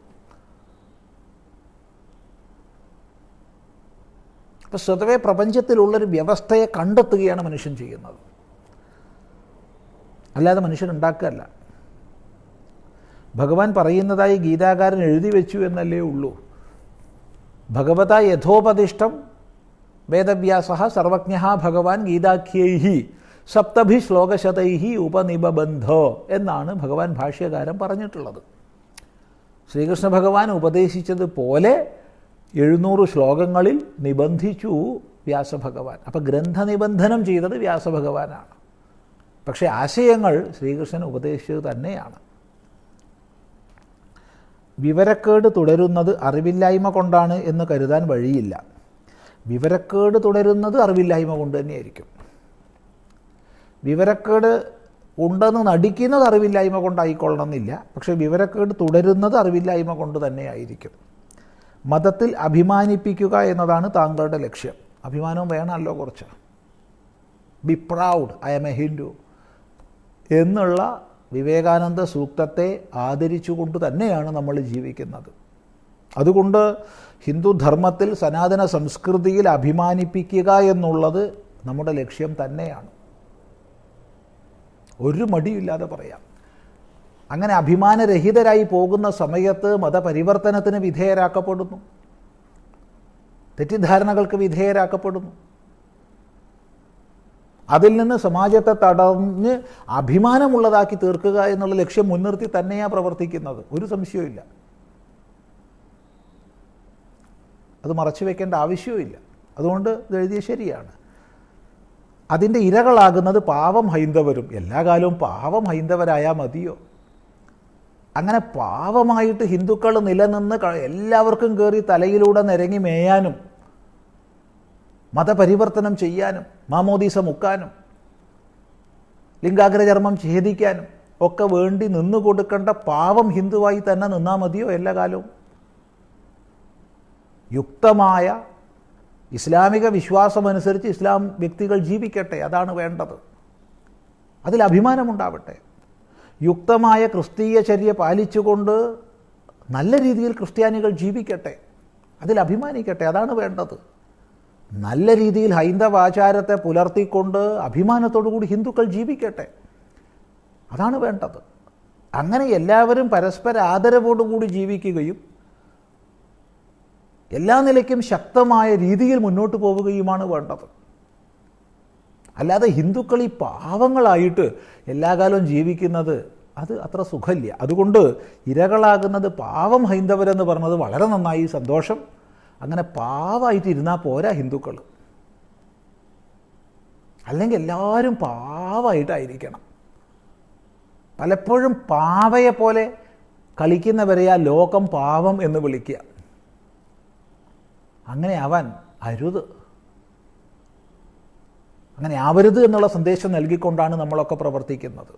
അപ്പോൾ സ്വതവേ പ്രപഞ്ചത്തിലുള്ളൊരു വ്യവസ്ഥയെ കണ്ടെത്തുകയാണ് മനുഷ്യൻ ചെയ്യുന്നത്, അല്ലാതെ മനുഷ്യൻ ഉണ്ടാക്കുകയല്ല. ഭഗവാൻ പറയുന്നതായി ഗീതാകാരൻ എഴുതി വെച്ചു എന്നല്ലേ ഉള്ളൂ. ഭഗവത യഥോപദിഷ്ടം വേദവ്യാസ സർവജ്ഞ ഭഗവാൻ ഗീതാഖ്യൈഹി സപ്തഭി ശ്ലോകശതൈഹി ഉപനിബന്ധ എന്നാണ് ഭഗവാൻ ഭാഷ്യകാരൻ പറഞ്ഞിട്ടുള്ളത്. ശ്രീകൃഷ്ണ ഭഗവാൻ ഉപദേശിച്ചതുപോലെ 700 ശ്ലോകങ്ങളിൽ നിബന്ധിച്ചു വ്യാസഭഗവാൻ. അപ്പം ഗ്രന്ഥനിബന്ധനം ചെയ്തത് വ്യാസഭഗവാനാണ്. പക്ഷേ ആശയങ്ങൾ ശ്രീകൃഷ്ണൻ ഉപദേശിച്ചത് തന്നെയാണ്. വിവരക്കേട് തുടരുന്നത് അറിവില്ലായ്മ കൊണ്ടാണ് എന്ന് കരുതാൻ വഴിയില്ല. വിവരക്കേട് തുടരുന്നത് അറിവില്ലായ്മ കൊണ്ട് തന്നെയായിരിക്കും. വിവരക്കേട് ഉണ്ടെന്ന് നടിക്കുന്നത് അറിവില്ലായ്മ കൊണ്ടായിക്കൊള്ളണമെന്നില്ല. പക്ഷേ വിവരക്കേട് തുടരുന്നത് അറിവില്ലായ്മ കൊണ്ട് തന്നെയായിരിക്കും. മതത്തിൽ അഭിമാനിപ്പിക്കുക എന്നതാണ് താങ്കളുടെ ലക്ഷ്യം. അഭിമാനവും വേണമല്ലോ കുറച്ച്. Be proud, I am a Hindu എന്നുള്ള വിവേകാനന്ദ സൂക്തത്തെ ആദരിച്ചുകൊണ്ട് തന്നെയാണ് നമ്മൾ ജീവിക്കുന്നത്. അതുകൊണ്ട് ഹിന്ദുധർമ്മത്തിൽ സനാതന സംസ്കൃതിയിൽ അഭിമാനിപ്പിക്കുക എന്നുള്ളത് നമ്മുടെ ലക്ഷ്യം തന്നെയാണ്. ഒരു മടിയില്ലാതെ പറയാം. അങ്ങനെ അഭിമാനരഹിതരായി പോകുന്ന സമയത്ത് മതപരിവർത്തനത്തിന് വിധേയരാക്കപ്പെടുന്നു, തെറ്റിദ്ധാരണകൾക്ക് വിധേയരാക്കപ്പെടുന്നു. അതിൽ നിന്ന് സമാജത്തെ തടഞ്ഞ് അഭിമാനമുള്ളതാക്കി തീർക്കുക എന്നുള്ള ലക്ഷ്യം മുൻനിർത്തി തന്നെയാണ് പ്രവർത്തിക്കുന്നത്. ഒരു സംശയവുമില്ല. അത് മറച്ചു വയ്ക്കേണ്ട ആവശ്യവുമില്ല. അതുകൊണ്ട് ഇത് എഴുതിയത് ശരിയാണ്. അതിൻ്റെ ഇരകളാകുന്നത് പാവം ഹൈന്ദവരും. എല്ലാ കാലവും പാവം ഹൈന്ദവരായാൽ മതിയോ? അങ്ങനെ പാവമായിട്ട് ഹിന്ദുക്കൾ നിലനിന്ന് എല്ലാവർക്കും കയറി തലയിലൂടെ നിരങ്ങി മേയാനും മതപരിവർത്തനം ചെയ്യാനും മാമോദീസ മുക്കാനും ലിംഗാഗ്രചർമ്മം ഛേദിക്കാനും ഒക്കെ വേണ്ടി നിന്നു കൊടുക്കേണ്ട പാവം ഹിന്ദുവായി തന്നെ നിന്നാൽ മതിയോ എല്ലാ കാലവും? യുക്തമായ ഇസ്ലാമിക വിശ്വാസമനുസരിച്ച് ഇസ്ലാം വ്യക്തികൾ ജീവിക്കട്ടെ, അതാണ് വേണ്ടത്. അതിൽ അഭിമാനമുണ്ടാവട്ടെ. യുക്തമായ ക്രിസ്തീയ ചര്യ പാലിച്ചുകൊണ്ട് നല്ല രീതിയിൽ ക്രിസ്ത്യാനികൾ ജീവിക്കട്ടെ, അതിൽ അഭിമാനിക്കട്ടെ, അതാണ് വേണ്ടത്. നല്ല രീതിയിൽ ഹൈന്ദവാചാരത്തെ പുലർത്തിക്കൊണ്ട് അഭിമാനത്തോടു കൂടി ഹിന്ദുക്കൾ ജീവിക്കട്ടെ, അതാണ് വേണ്ടത്. അങ്ങനെ എല്ലാവരും പരസ്പര ആദരവോടുകൂടി ജീവിക്കുകയും എല്ലാ നിലയ്ക്കും ശക്തമായ രീതിയിൽ മുന്നോട്ട് പോവുകയുമാണ് വേണ്ടത്. അല്ലാതെ ഹിന്ദുക്കൾ ഈ പാവങ്ങളായിട്ട് എല്ലാ കാലവും ജീവിക്കുന്നത് അത് അത്ര സുഖമില്ല. അതുകൊണ്ട് ഇരകളാകുന്നത് പാവം ഹൈന്ദവരെന്ന് പറഞ്ഞത് വളരെ നന്നായി, സന്തോഷം. അങ്ങനെ പാവമായിട്ട് ഇരുന്നാൽ പോരാ ഹിന്ദുക്കൾ, അല്ലെങ്കിൽ എല്ലാവരും പാവമായിട്ടായിരിക്കണം. പലപ്പോഴും പാവയെ പോലെ കളിക്കുന്നവരെയാ ലോകം പാവം എന്ന് വിളിക്കുക. അങ്ങനെ ആവാൻ അരുത്, അങ്ങനെ ആവരുത് എന്നുള്ള സന്ദേശം നൽകിക്കൊണ്ടാണ് നമ്മളൊക്കെ പ്രവർത്തിക്കുന്നത്.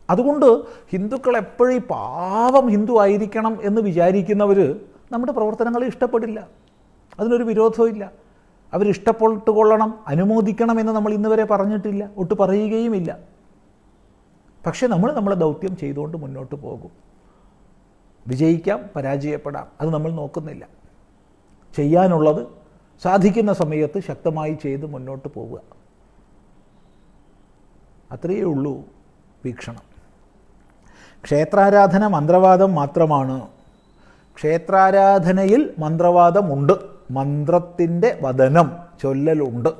അതുകൊണ്ട് ഹിന്ദുക്കൾ എപ്പോഴും പാവം ഹിന്ദു ആയിരിക്കണം എന്ന് വിചാരിക്കുന്നവർ നമ്മുടെ പ്രവർത്തനങ്ങളെ ഇഷ്ടപ്പെടില്ല, അതിനൊരു വിരോധവും ഇല്ല. അവരിഷ്ടപ്പെട്ടുകൊള്ളണം, അനുമോദിക്കണം എന്ന് നമ്മൾ ഇന്ന് വരെ പറഞ്ഞിട്ടില്ല, ഒട്ട് പറയുകയുമില്ല. പക്ഷേ നമ്മളെ ദൗത്യം ചെയ്തുകൊണ്ട് മുന്നോട്ട് പോകും. വിജയിക്കാം, പരാജയപ്പെടാം, അത് നമ്മൾ നോക്കുന്നില്ല. ചെയ്യാനുള്ളത് സാധിക്കുന്ന സമയത്ത് ശക്തമായി ചെയ്ത് മുന്നോട്ട് പോവുക, അത്രയേ ഉള്ളൂ വീക്ഷണം. ക്ഷേത്രാരാധന മന്ത്രവാദം മാത്രമാണ്. ക്ഷേത്രാരാധനയിൽ മന്ത്രവാദമുണ്ട്, മന്ത്രത്തിൻ്റെ വദനം ചൊല്ലലുണ്ട്.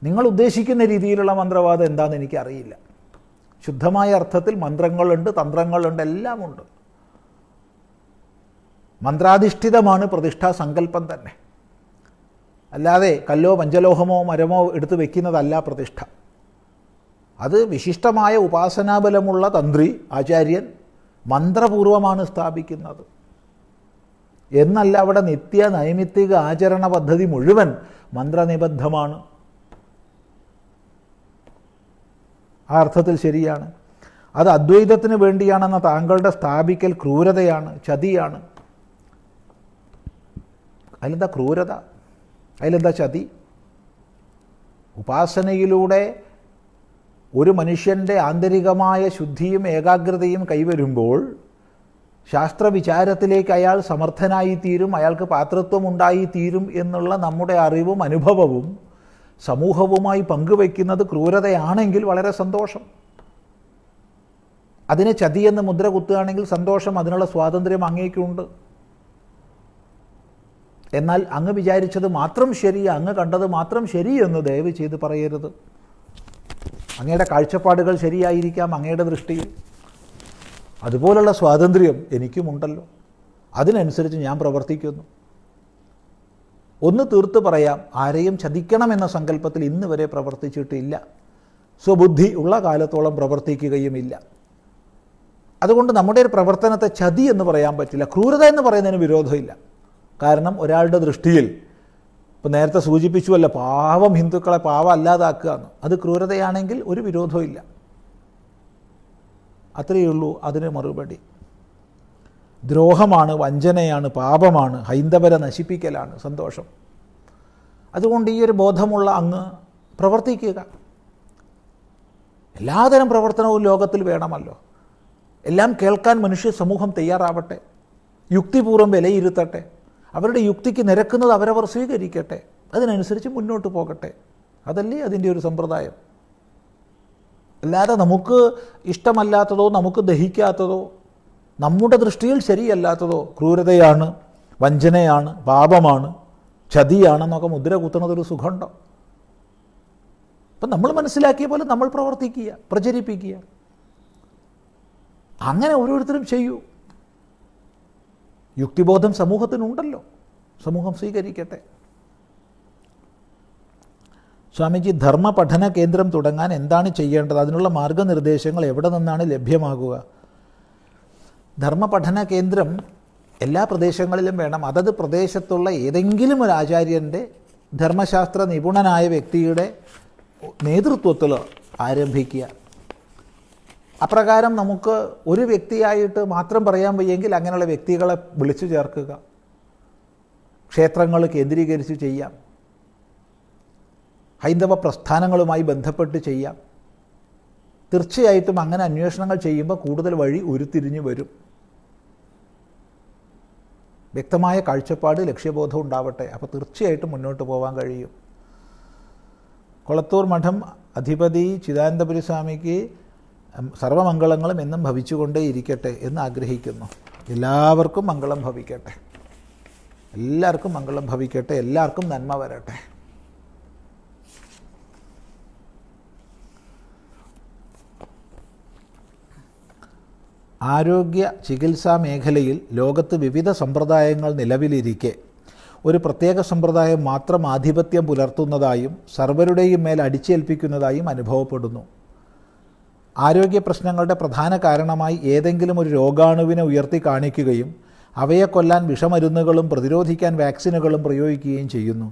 നിങ്ങൾ ഉദ്ദേശിക്കുന്ന രീതിയിലുള്ള മന്ത്രവാദം എന്താണെന്ന് എനിക്കറിയില്ല. ശുദ്ധമായ അർത്ഥത്തിൽ മന്ത്രങ്ങളുണ്ട്, തന്ത്രങ്ങളുണ്ട്, എല്ലാമുണ്ട്. മന്ത്രാധിഷ്ഠിതമാണ് പ്രതിഷ്ഠാ സങ്കല്പം തന്നെ, അല്ലാതെ കല്ലോ പഞ്ചലോഹമോ മരമോ എടുത്ത് വെക്കുന്നതല്ല പ്രതിഷ്ഠ. അത് വിശിഷ്ടമായ ഉപാസനാബലമുള്ള തന്ത്രി ആചാര്യൻ മന്ത്രപൂർവമാണ് സ്ഥാപിക്കുന്നത് എന്നല്ല. അവിടെ നിത്യ നൈമിത്തിക ആചരണ പദ്ധതി മുഴുവൻ മന്ത്രനിബദ്ധമാണ്. ആ അർത്ഥത്തിൽ ശരിയാണ്. അത് അദ്വൈതത്തിന് വേണ്ടിയാണെന്ന താങ്കളുടെ സ്ഥാപിക്കൽ ക്രൂരതയാണ്, ചതിയാണ്. അതിലെന്താ ക്രൂരത? അതിലെന്താ ചതി? ഉപാസനയിലൂടെ ഒരു മനുഷ്യൻ്റെ ആന്തരികമായ ശുദ്ധിയും ഏകാഗ്രതയും കൈവരുമ്പോൾ ശാസ്ത്രവിചാരത്തിലേക്ക് അയാൾ സമർത്ഥനായിത്തീരും, അയാൾക്ക് പാത്രത്വമുണ്ടായിത്തീരും എന്നുള്ള നമ്മുടെ അറിവും അനുഭവവും സമൂഹവുമായി പങ്കുവയ്ക്കുന്നത് ക്രൂരതയാണെങ്കിൽ വളരെ സന്തോഷം. അതിനെ ചതിയെന്ന് മുദ്ര കുത്തുകയാണെങ്കിൽ സന്തോഷം, അതിനുള്ള സ്വാതന്ത്ര്യം അങ്ങേക്കുണ്ട്. എന്നാൽ അങ്ങ് വിചാരിച്ചത് മാത്രം ശരി, അങ്ങ് കണ്ടത് മാത്രം ശരി എന്ന് ദയവ് ചെയ്ത് പറയരുത്. അങ്ങയുടെ കാഴ്ചപ്പാടുകൾ ശരിയായിരിക്കാം അങ്ങയുടെ ദൃഷ്ടിയിൽ, അതുപോലുള്ള സ്വാതന്ത്ര്യം എനിക്കുമുണ്ടല്ലോ, അതിനനുസരിച്ച് ഞാൻ പ്രവർത്തിക്കുന്നു. ഒന്ന് തീർത്ത് പറയാം, ആരെയും ചതിക്കണമെന്ന സങ്കല്പത്തിൽ ഇന്ന് വരെ പ്രവർത്തിച്ചിട്ടില്ല, സ്വബുദ്ധി ഉള്ള കാലത്തോളം പ്രവർത്തിക്കുകയുമില്ല. അതുകൊണ്ട് നമ്മുടെ ഒരു പ്രവർത്തനത്തെ ചതി എന്ന് പറയാൻ പറ്റില്ല, ക്രൂരത എന്ന് പറയുന്നതിന് വിരോധമില്ല. കാരണം ഒരാളുടെ ദൃഷ്ടിയിൽ, ഇപ്പോൾ നേരത്തെ സൂചിപ്പിച്ചുവല്ല, പാവം ഹിന്ദുക്കളെ പാവം അല്ലാതാക്കുക എന്ന്, അത് ക്രൂരതയാണെങ്കിൽ ഒരു വിരോധവും ഇല്ല. അത്രയേ ഉള്ളൂ അതിന് മറുപടി. ദ്രോഹമാണ്, വഞ്ചനയാണ്, പാപമാണ്, ഹൈന്ദവരെ നശിപ്പിക്കലാണ്. സന്തോഷം. അതുകൊണ്ട് ഈ ഒരു ബോധമുള്ള അങ്ങ് പ്രവർത്തിക്കുക. എല്ലാതരം പ്രവർത്തനവും ലോകത്തിൽ വേണമല്ലോ. എല്ലാം കേൾക്കാൻ മനുഷ്യ സമൂഹം തയ്യാറാവട്ടെ, യുക്തിപൂർവ്വം വിലയിരുത്തട്ടെ, അവരുടെ യുക്തിക്ക് നിരക്കുന്നത് അവരവർ സ്വീകരിക്കട്ടെ, അതിനനുസരിച്ച് മുന്നോട്ട് പോകട്ടെ. അതല്ലേ അതിൻ്റെ ഒരു സമ്പ്രദായം. അല്ലാതെ നമുക്ക് ഇഷ്ടമല്ലാത്തതോ നമുക്ക് ദഹിക്കാത്തതോ നമ്മുടെ ദൃഷ്ടിയിൽ ശരിയല്ലാത്തതോ ക്രൂരതയാണ്, വഞ്ചനയാണ്, പാപമാണ്, ചതിയാണെന്നൊക്കെ മുദ്ര കുത്തുന്നതൊരു സുഖമുണ്ടോ? അപ്പം നമ്മൾ മനസ്സിലാക്കിയ പോലെ നമ്മൾ പ്രവർത്തിക്കുക, പ്രചരിപ്പിക്കുക. അങ്ങനെ ഓരോരുത്തരും ചെയ്യൂ. യുക്തിബോധം സമൂഹത്തിനുണ്ടല്ലോ, സമൂഹം സ്വീകരിക്കട്ടെ. സ്വാമിജി, ധർമ്മ പഠന കേന്ദ്രം തുടങ്ങാൻ എന്താണ് ചെയ്യേണ്ടത്? അതിനുള്ള മാർഗനിർദ്ദേശങ്ങൾ എവിടെ നിന്നാണ് ലഭ്യമാകുക? ധർമ്മ പഠന കേന്ദ്രം എല്ലാ പ്രദേശങ്ങളിലും വേണം. അതത് പ്രദേശത്തുള്ള ഏതെങ്കിലും ഒരു ആചാര്യൻ്റെ, ധർമ്മശാസ്ത്ര നിപുണനായ വ്യക്തിയുടെ നേതൃത്വത്തിൽ ആരംഭിക്കുക. അപ്രകാരം നമുക്ക് ഒരു വ്യക്തിയായിട്ട് മാത്രം പറയാൻ വയ്യെങ്കിൽ അങ്ങനെയുള്ള വ്യക്തികളെ വിളിച്ചു ചേർക്കുക. ക്ഷേത്രങ്ങൾ കേന്ദ്രീകരിച്ച് ചെയ്യാം, ഹൈന്ദവ പ്രസ്ഥാനങ്ങളുമായി ബന്ധപ്പെട്ട് ചെയ്യാം. തീർച്ചയായിട്ടും അങ്ങനെ അന്വേഷണങ്ങൾ ചെയ്യുമ്പോൾ കൂടുതൽ വഴി ഉരുത്തിരിഞ്ഞു വരും. വ്യക്തമായ കാഴ്ചപ്പാട്, ലക്ഷ്യബോധം ഉണ്ടാവട്ടെ. അപ്പോൾ തീർച്ചയായിട്ടും മുന്നോട്ട് പോകാൻ കഴിയും. കൊളത്തൂർ മഠം അധിപതി ചിദാനന്ദപുരി സ്വാമിക്ക് സർവമംഗളങ്ങളും എന്നും ഭവിച്ചുകൊണ്ടേ ഇരിക്കട്ടെ എന്ന് ആഗ്രഹിക്കുന്നു. എല്ലാവർക്കും മംഗളം ഭവിക്കട്ടെ, എല്ലാവർക്കും മംഗളം ഭവിക്കട്ടെ, എല്ലാവർക്കും നന്മ വരട്ടെ. ആരോഗ്യ ചികിത്സാ മേഖലയിൽ ലോകത്ത് വിവിധ സമ്പ്രദായങ്ങൾ നിലവിലിരിക്കെ ഒരു പ്രത്യേക സമ്പ്രദായം മാത്രം ആധിപത്യം പുലർത്തുന്നതായും സർവരുടെയും മേൽ അടിച്ചേൽപ്പിക്കുന്നതായും അനുഭവപ്പെടുന്നു. ആരോഗ്യ പ്രശ്നങ്ങളുടെ പ്രധാന കാരണമായി ഏതെങ്കിലും ഒരു രോഗാണുവിനെ ഉയർത്തി കാണിക്കുകയും അവയെ കൊല്ലാൻ വിഷമരുന്നുകളും പ്രതിരോധിക്കാൻ വാക്സിനുകളും പ്രയോഗിക്കുകയും ചെയ്യുന്നു.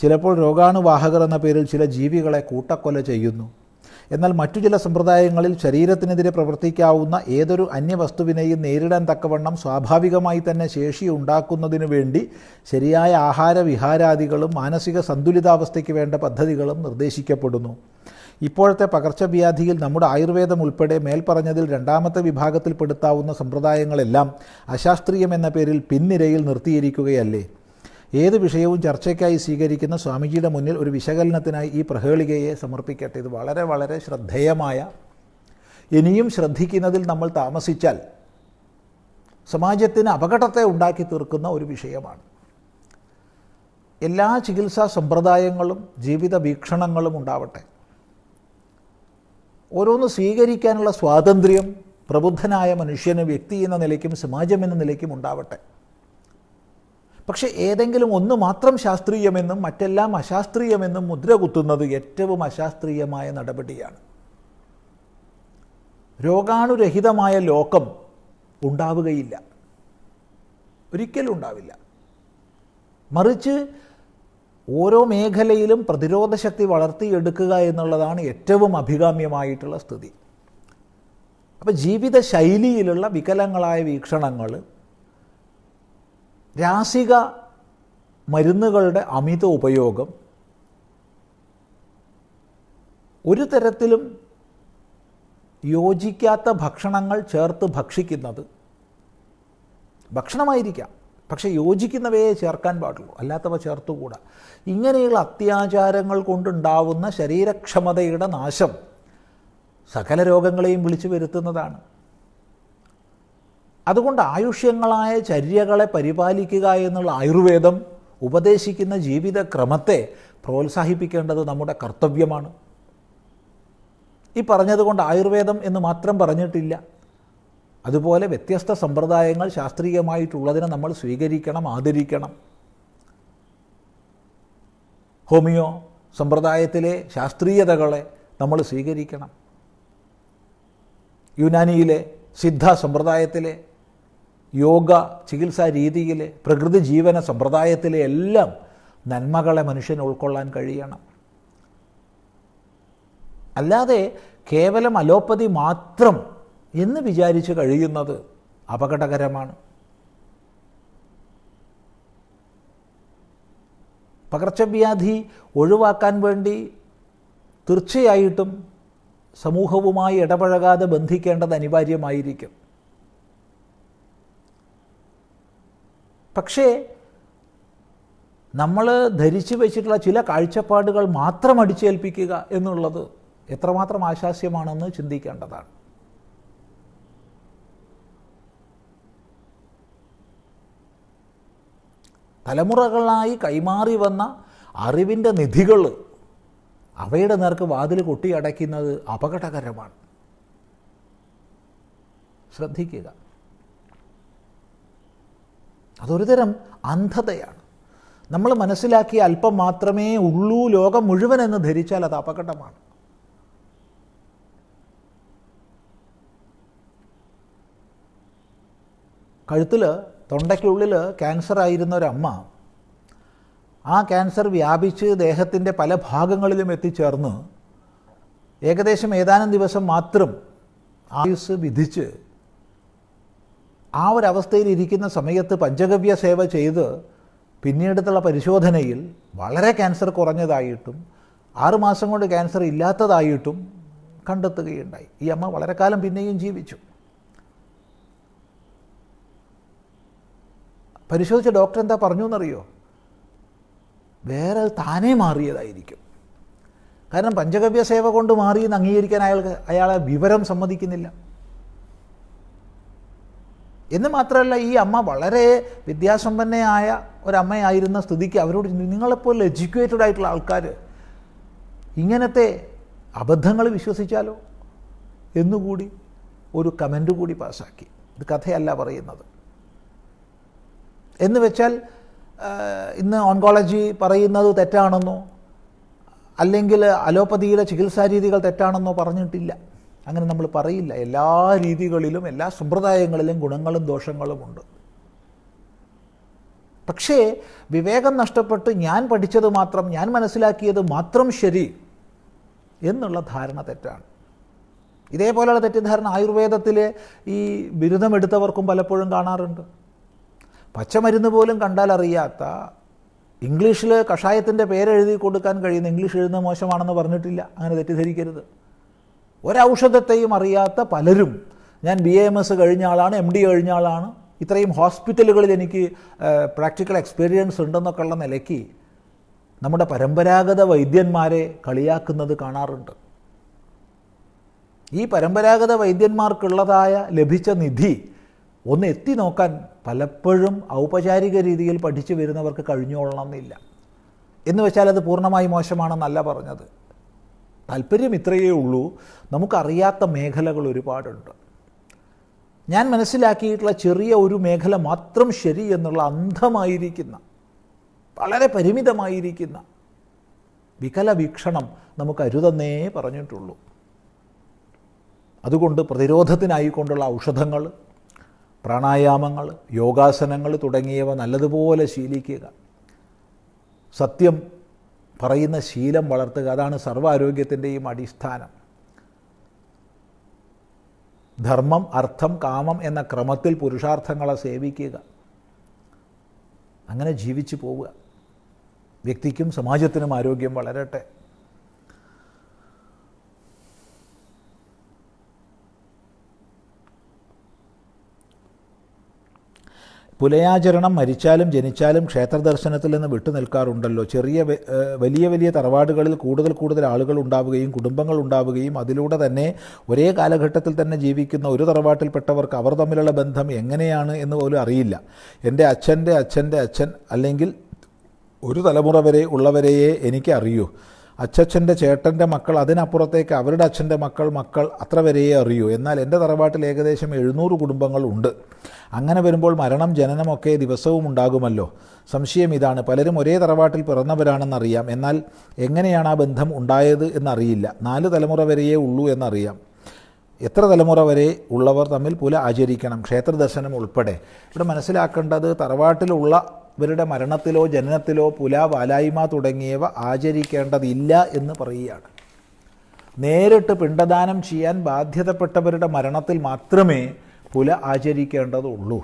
ചിലപ്പോൾ രോഗാണുവാഹകർ എന്ന പേരിൽ ചില ജീവികളെ കൂട്ടക്കൊല ചെയ്യുന്നു. എന്നാൽ മറ്റു ചില സമ്പ്രദായങ്ങളിൽ ശരീരത്തിനെതിരെ പ്രവർത്തിക്കാവുന്ന ഏതൊരു അന്യവസ്തുവിനെയും നേരിടാൻ തക്കവണ്ണം സ്വാഭാവികമായി തന്നെ ശേഷി ഉണ്ടാക്കുന്നതിനു വേണ്ടി ശരിയായ ആഹാര വിഹാരാദികളും മാനസിക സന്തുലിതാവസ്ഥയ്ക്ക് വേണ്ട പദ്ധതികളും നിർദ്ദേശിക്കപ്പെടുന്നു. ഇപ്പോഴത്തെ പകർച്ചവ്യാധിയിൽ നമ്മുടെ ആയുർവേദം ഉൾപ്പെടെ മേൽപ്പറഞ്ഞതിൽ രണ്ടാമത്തെ വിഭാഗത്തിൽപ്പെടുത്താവുന്ന സമ്പ്രദായങ്ങളെല്ലാം അശാസ്ത്രീയം എന്ന പേരിൽ പിൻനിരയിൽ നിർത്തിയിരിക്കുകയല്ലേ? ഏത് വിഷയവും ചർച്ചയ്ക്കായി സ്വീകരിക്കുന്ന സ്വാമിജിയുടെ മുന്നിൽ ഒരു വിശകലനത്തിനായി ഈ പ്രഹേളികയെ സമർപ്പിക്കട്ടെ. ഇത് വളരെ വളരെ ശ്രദ്ധേയമായ, ഇനിയും ശ്രദ്ധിക്കുന്നതിൽ നമ്മൾ താമസിച്ചാൽ സമാജത്തിന് അപകടത്തെ ഉണ്ടാക്കി തീർക്കുന്ന ഒരു വിഷയമാണ്. എല്ലാ ചികിത്സാ സമ്പ്രദായങ്ങളും ജീവിത വീക്ഷണങ്ങളും ഉണ്ടാവട്ടെ. ഓരോന്ന് സ്വീകരിക്കാനുള്ള സ്വാതന്ത്ര്യം പ്രബുദ്ധനായ മനുഷ്യന് വ്യക്തി എന്ന നിലയ്ക്കും സമാജം എന്ന നിലയ്ക്കും ഉണ്ടാവട്ടെ. പക്ഷേ ഏതെങ്കിലും ഒന്ന് മാത്രം ശാസ്ത്രീയമെന്നും മറ്റെല്ലാം അശാസ്ത്രീയമെന്നും മുദ്ര കുത്തുന്നത് ഏറ്റവും അശാസ്ത്രീയമായ നടപടിയാണ്. രോഗാണുരഹിതമായ ലോകം ഉണ്ടാവുകയില്ല, ഒരിക്കലും ഉണ്ടാവില്ല. മറിച്ച് ഓരോ മേഖലയിലും പ്രതിരോധശക്തി വളർത്തിയെടുക്കുക എന്നുള്ളതാണ് ഏറ്റവും അഭികാമ്യമായിട്ടുള്ള സ്ഥിതി. അപ്പോൾ ജീവിത ശൈലിയിലുള്ള വികലങ്ങളായ വീക്ഷണങ്ങൾ, രാസിക മരുന്നുകളുടെ അമിത ഉപയോഗം, ഒരു തരത്തിലും യോജിക്കാത്ത ഭക്ഷണങ്ങൾ ചേർത്ത് ഭക്ഷിക്കുന്നത്, ഭക്ഷണമായിരിക്കാം പക്ഷേ യോജിക്കുന്നവയെ ചേർക്കാൻ പാടുള്ളൂ, അല്ലാത്തവ ചേർത്തുകൂടാ. ഇങ്ങനെയുള്ള അത്യാചാരങ്ങൾ കൊണ്ടുണ്ടാവുന്ന ശരീരക്ഷമതയുടെ നാശം സകല രോഗങ്ങളെയും വിളിച്ചു വരുത്തുന്നതാണ്. അതുകൊണ്ട് ആയുഷ്യങ്ങളായ ചര്യകളെ പരിപാലിക്കുക എന്നുള്ള ആയുർവേദം ഉപദേശിക്കുന്ന ജീവിതക്രമത്തെ പ്രോത്സാഹിപ്പിക്കേണ്ടത് നമ്മുടെ കർത്തവ്യമാണ്. ഈ പറഞ്ഞതുകൊണ്ട് ആയുർവേദം എന്ന് മാത്രം പറഞ്ഞിട്ടില്ല. അതുപോലെ വ്യത്യസ്ത സമ്പ്രദായങ്ങൾ ശാസ്ത്രീയമായിട്ടുള്ളതിനെ നമ്മൾ സ്വീകരിക്കണം, ആദരിക്കണം. ഹോമിയോ സമ്പ്രദായത്തിലെ ശാസ്ത്രീയതകളെ നമ്മൾ സ്വീകരിക്കണം. യുനാനിയിലെ സിദ്ധ സമ്പ്രദായത്തിലെ യോഗ ചികിത്സാ രീതിയിലെ പ്രകൃതി ജീവന സമ്പ്രദായത്തിലെ എല്ലാം നന്മകളെ മനുഷ്യന് ഉൾക്കൊള്ളാൻ കഴിയണം. അല്ലാതെ കേവലം അലോപ്പതി മാത്രം എന്ന് വിചാരിച്ച് കഴിയുന്നത് അപകടകരമാണ്. പകർച്ചവ്യാധി ഒഴിവാക്കാൻ വേണ്ടി തീർച്ചയായിട്ടും സമൂഹവുമായി ഇടപഴകാതെ ബന്ധിക്കേണ്ടത് അനിവാര്യമായിരിക്കും. പക്ഷേ നമ്മൾ ധരിച്ചു വച്ചിട്ടുള്ള ചില കാഴ്ചപ്പാടുകൾ മാത്രം അടിച്ചേൽപ്പിക്കുക എന്നുള്ളത് എത്രമാത്രം ആശാസ്യമാണെന്ന് ചിന്തിക്കേണ്ടതാണ്. തലമുറകളായി കൈമാറി വന്ന അറിവിൻ്റെ നിധികൾ അവയുടെ നേർക്ക് വാതിൽ കൊട്ടിയടയ്ക്കുന്നത് അപകടകരമാണ്. ശ്രദ്ധിക്കുക. അതൊരു തരം അന്ധതയാണ്. നമ്മൾ മനസ്സിലാക്കിയ അല്പം മാത്രമേ ഉള്ളൂ ലോകം മുഴുവൻ എന്ന് ധരിച്ചാൽ അത് അപകടമാണ്. കഴുത്തിൽ തൊണ്ടയ്ക്കുള്ളിൽ ക്യാൻസർ ആയിരുന്ന ഒരമ്മ ആ ക്യാൻസർ വ്യാപിച്ച് ദേഹത്തിൻ്റെ പല ഭാഗങ്ങളിലും എത്തിച്ചേർന്ന് ഏകദേശം ഏതാനും ദിവസം മാത്രം ആയുസ് വിധിച്ച് ആ ഒരവസ്ഥയിൽ ഇരിക്കുന്ന സമയത്ത് പഞ്ചഗവ്യ സേവ ചെയ്ത് പിന്നീടുള്ള പരിശോധനയിൽ വളരെ ക്യാൻസർ കുറഞ്ഞതായിട്ടും 6 മാസം കൊണ്ട് ക്യാൻസർ ഇല്ലാത്തതായിട്ടും കണ്ടെത്തുകയുണ്ടായി. ഈ അമ്മ വളരെ കാലം പിന്നെയും ജീവിച്ചു. പരിശോധിച്ച ഡോക്ടർ എന്താ പറഞ്ഞു എന്നറിയോ? വേറെ താനേ മാറിയതായിരിക്കും. കാരണം പഞ്ചഗവ്യ സേവ കൊണ്ട് മാറിയെന്ന് അംഗീകരിക്കാൻ അയാളെ വിവരം സമ്മതിക്കുന്നില്ല. എന്ന് മാത്രമല്ല, ഈ അമ്മ വളരെ വിദ്യാസമ്പന്നയായ ഒരമ്മയായിരുന്ന സ്ഥിതിക്ക് അവരോട് നിങ്ങളെപ്പോലെ എഡ്യൂക്കേറ്റഡ് ആയിട്ടുള്ള ആൾക്കാർ ഇങ്ങനത്തെ അബദ്ധങ്ങൾ വിശ്വസിച്ചാലോ എന്നുകൂടി ഒരു കമൻ്റ് കൂടി പാസ്സാക്കി. ഇത് കഥയല്ല പറയുന്നത്. എന്ന് വെച്ചാൽ ഇന്ന് ഓൺകോളജി പറയുന്നത് തെറ്റാണെന്നോ അല്ലെങ്കിൽ അലോപ്പതിയിലെ ചികിത്സാരീതികൾ തെറ്റാണെന്നോ പറഞ്ഞിട്ടില്ല. അങ്ങനെ നമ്മൾ പറയില്ല. എല്ലാ രീതികളിലും എല്ലാ സമ്പ്രദായങ്ങളിലും ഗുണങ്ങളും ദോഷങ്ങളുമുണ്ട്. പക്ഷേ വിവേകം നഷ്ടപ്പെട്ട് ഞാൻ പഠിച്ചത് മാത്രം, ഞാൻ മനസ്സിലാക്കിയത് മാത്രം ശരി എന്നുള്ള ധാരണ തെറ്റാണ്. ഇതേപോലെയുള്ള തെറ്റിദ്ധാരണ ആയുർവേദത്തിലെ ഈ ബിരുദമെടുത്തവർക്കും പലപ്പോഴും കാണാറുണ്ട്. പച്ചമരുന്ന് പോലും കണ്ടാൽ അറിയാത്ത, ഇംഗ്ലീഷിൽ കഷായത്തിൻ്റെ പേരെഴുതി കൊടുക്കാൻ കഴിയുന്ന, ഇംഗ്ലീഷ് എഴുതുന്നത് മോശമാണെന്ന് പറഞ്ഞിട്ടില്ല, അങ്ങനെ തെറ്റിദ്ധരിക്കരുത്. ഒരൗഷധത്തെയും അറിയാത്ത പലരും ഞാൻ BAMS കഴിഞ്ഞ ആളാണ്, MD കഴിഞ്ഞ ആളാണ്, ഇത്രയും ഹോസ്പിറ്റലുകളിൽ എനിക്ക് പ്രാക്ടിക്കൽ എക്സ്പീരിയൻസ് ഉണ്ടെന്നൊക്കെ ഉള്ള നിലയ്ക്ക് നമ്മുടെ പരമ്പരാഗത വൈദ്യന്മാരെ കളിയാക്കുന്നത് കാണാറുണ്ട്. ഈ പരമ്പരാഗത വൈദ്യന്മാർക്കുള്ളതായ ലഭിച്ച നിധി ഒന്ന് എത്തി നോക്കാൻ പലപ്പോഴും ഔപചാരിക രീതിയിൽ പഠിച്ചു വരുന്നവർക്ക് കഴിഞ്ഞോളണമെന്നില്ല. എന്ന് വെച്ചാൽ അത് പൂർണ്ണമായി മോശമാണെന്നല്ല പറഞ്ഞത്. താല്പര്യം ഇത്രയേ ഉള്ളൂ, നമുക്കറിയാത്ത മേഖലകൾ ഒരുപാടുണ്ട്. ഞാൻ മനസ്സിലാക്കിയിട്ടുള്ള ചെറിയ ഒരു മേഖല മാത്രം ശരി എന്നുള്ള അന്ധമായിരിക്കുന്ന, വളരെ പരിമിതമായിരിക്കുന്ന വികല വീക്ഷണം നമുക്ക് അരുതെന്നേ പറഞ്ഞിട്ടുള്ളൂ. അതുകൊണ്ട് പ്രതിരോധത്തിനായിക്കൊണ്ടുള്ള ഔഷധങ്ങൾ, പ്രാണായാമങ്ങൾ, യോഗാസനങ്ങൾ തുടങ്ങിയവ നല്ലതുപോലെ ശീലിക്കുക. സത്യം പറയുന്ന ശീലം വളർത്തുക. അതാണ് സർവ്വാരോഗ്യത്തിൻ്റെയും അടിസ്ഥാനം. ധർമ്മം, അർത്ഥം, കാമം എന്ന ക്രമത്തിൽ പുരുഷാർത്ഥങ്ങളെ സേവിക്കുക. അങ്ങനെ ജീവിച്ചു പോവുക. വ്യക്തിക്കും സമാജത്തിനും ആരോഗ്യം വളരട്ടെ. പുലയാചരണം മരിച്ചാലും ജനിച്ചാലും ക്ഷേത്രദർശനത്തിൽ നിന്ന് വിട്ടു നിൽക്കാറുണ്ടല്ലോ. വലിയ വലിയ തറവാടുകളിൽ കൂടുതൽ ആളുകൾ ഉണ്ടാവുകയും കുടുംബങ്ങൾ ഉണ്ടാവുകയും അതിലൂടെ തന്നെ ഒരേ കാലഘട്ടത്തിൽ തന്നെ ജീവിക്കുന്ന ഒരു തറവാട്ടിൽപ്പെട്ടവർക്ക് അവർ തമ്മിലുള്ള ബന്ധം എങ്ങനെയാണ് എന്ന് പോലും അറിയില്ല. എൻ്റെ അച്ഛൻ്റെ അച്ഛൻ്റെ അച്ഛൻ അല്ലെങ്കിൽ ഒരു തലമുറ വരെ ഉള്ളവരെയേ എനിക്ക് അറിയൂ. അച്ഛൻ്റെ ചേട്ടൻ്റെ മക്കൾ, അതിനപ്പുറത്തേക്ക് അവരുടെ അച്ഛൻ്റെ മക്കൾ അത്ര വരെയേ അറിയൂ. എന്നാൽ എൻ്റെ തറവാട്ടിൽ ഏകദേശം 700 കുടുംബങ്ങൾ ഉണ്ട്. അങ്ങനെ വരുമ്പോൾ മരണം ജനനമൊക്കെ ദിവസവും ഉണ്ടാകുമല്ലോ. സംശയം ഇതാണ്, പലരും ഒരേ തറവാട്ടിൽ പിറന്നവരാണെന്നറിയാം, എന്നാൽ എങ്ങനെയാണ് ആ ബന്ധം ഉണ്ടായത് എന്നറിയില്ല. 4 തലമുറ വരെയേ ഉള്ളൂ എന്നറിയാം. എത്ര തലമുറ വരെ ഉള്ളവർ തമ്മിൽ പുല ആചരിക്കണം, ക്ഷേത്രദർശനം ഉൾപ്പെടെ? ഇവിടെ മനസ്സിലാക്കേണ്ടത്, തറവാട്ടിലുള്ളവരുടെ മരണത്തിലോ ജനനത്തിലോ പുല, വാലായ്മ തുടങ്ങിയവ ആചരിക്കേണ്ടതില്ല എന്ന് പറയുകയാണ്. നേരിട്ട് പിണ്ടദാനം ചെയ്യാൻ ബാധ്യതപ്പെട്ടവരുടെ മരണത്തിൽ മാത്രമേ പുല ആചരിക്കേണ്ടതുള്ളൂ.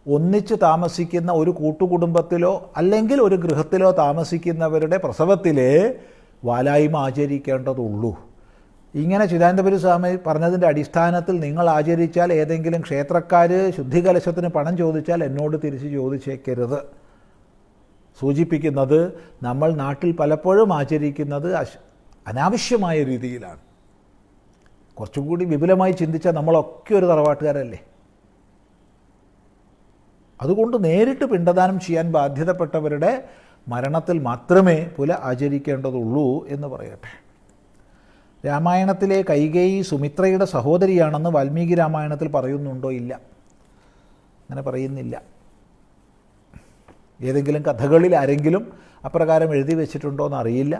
ഒന്നിച്ച് താമസിക്കുന്ന ഒരു കൂട്ടുകുടുംബത്തിലോ അല്ലെങ്കിൽ ഒരു ഗൃഹത്തിലോ താമസിക്കുന്നവരുടെ പ്രസവത്തിലേ വാലായ്മ ആചരിക്കേണ്ടതുള്ളൂ. ഇങ്ങനെ ചിദാനന്ദപുരി സ്വാമി പറഞ്ഞതിൻ്റെ അടിസ്ഥാനത്തിൽ നിങ്ങൾ ആചരിച്ചാൽ, ഏതെങ്കിലും ക്ഷേത്രക്കാർ ശുദ്ധികലശത്തിന് പണം ചോദിച്ചാൽ എന്നോട് തിരിച്ച് ചോദിച്ചേക്കരുത്. സൂചിപ്പിക്കുന്നത് നമ്മൾ നാട്ടിൽ പലപ്പോഴും ആചരിക്കുന്നത് അനാവശ്യമായ രീതിയിലാണ്. കുറച്ചും കൂടി വിപുലമായി ചിന്തിച്ചാൽ നമ്മളൊക്കെ ഒരു തറവാട്ടുകാരല്ലേ. അതുകൊണ്ട് നേരിട്ട് പിണ്ടദാനം ചെയ്യാൻ ബാധ്യതപ്പെട്ടവരുടെ മരണത്തിൽ മാത്രമേ പുല ആചരിക്കേണ്ടതുള്ളൂ എന്ന് പറയട്ടെ. രാമായണത്തിലെ കൈകേയി സുമിത്രയുടെ സഹോദരിയാണെന്ന് വാൽമീകി രാമായണത്തിൽ പറയുന്നുണ്ടോ? ഇല്ല, അങ്ങനെ പറയുന്നില്ല. ഏതെങ്കിലും കഥകളിൽ ആരെങ്കിലും അപ്രകാരം എഴുതി വെച്ചിട്ടുണ്ടോ എന്നറിയില്ല.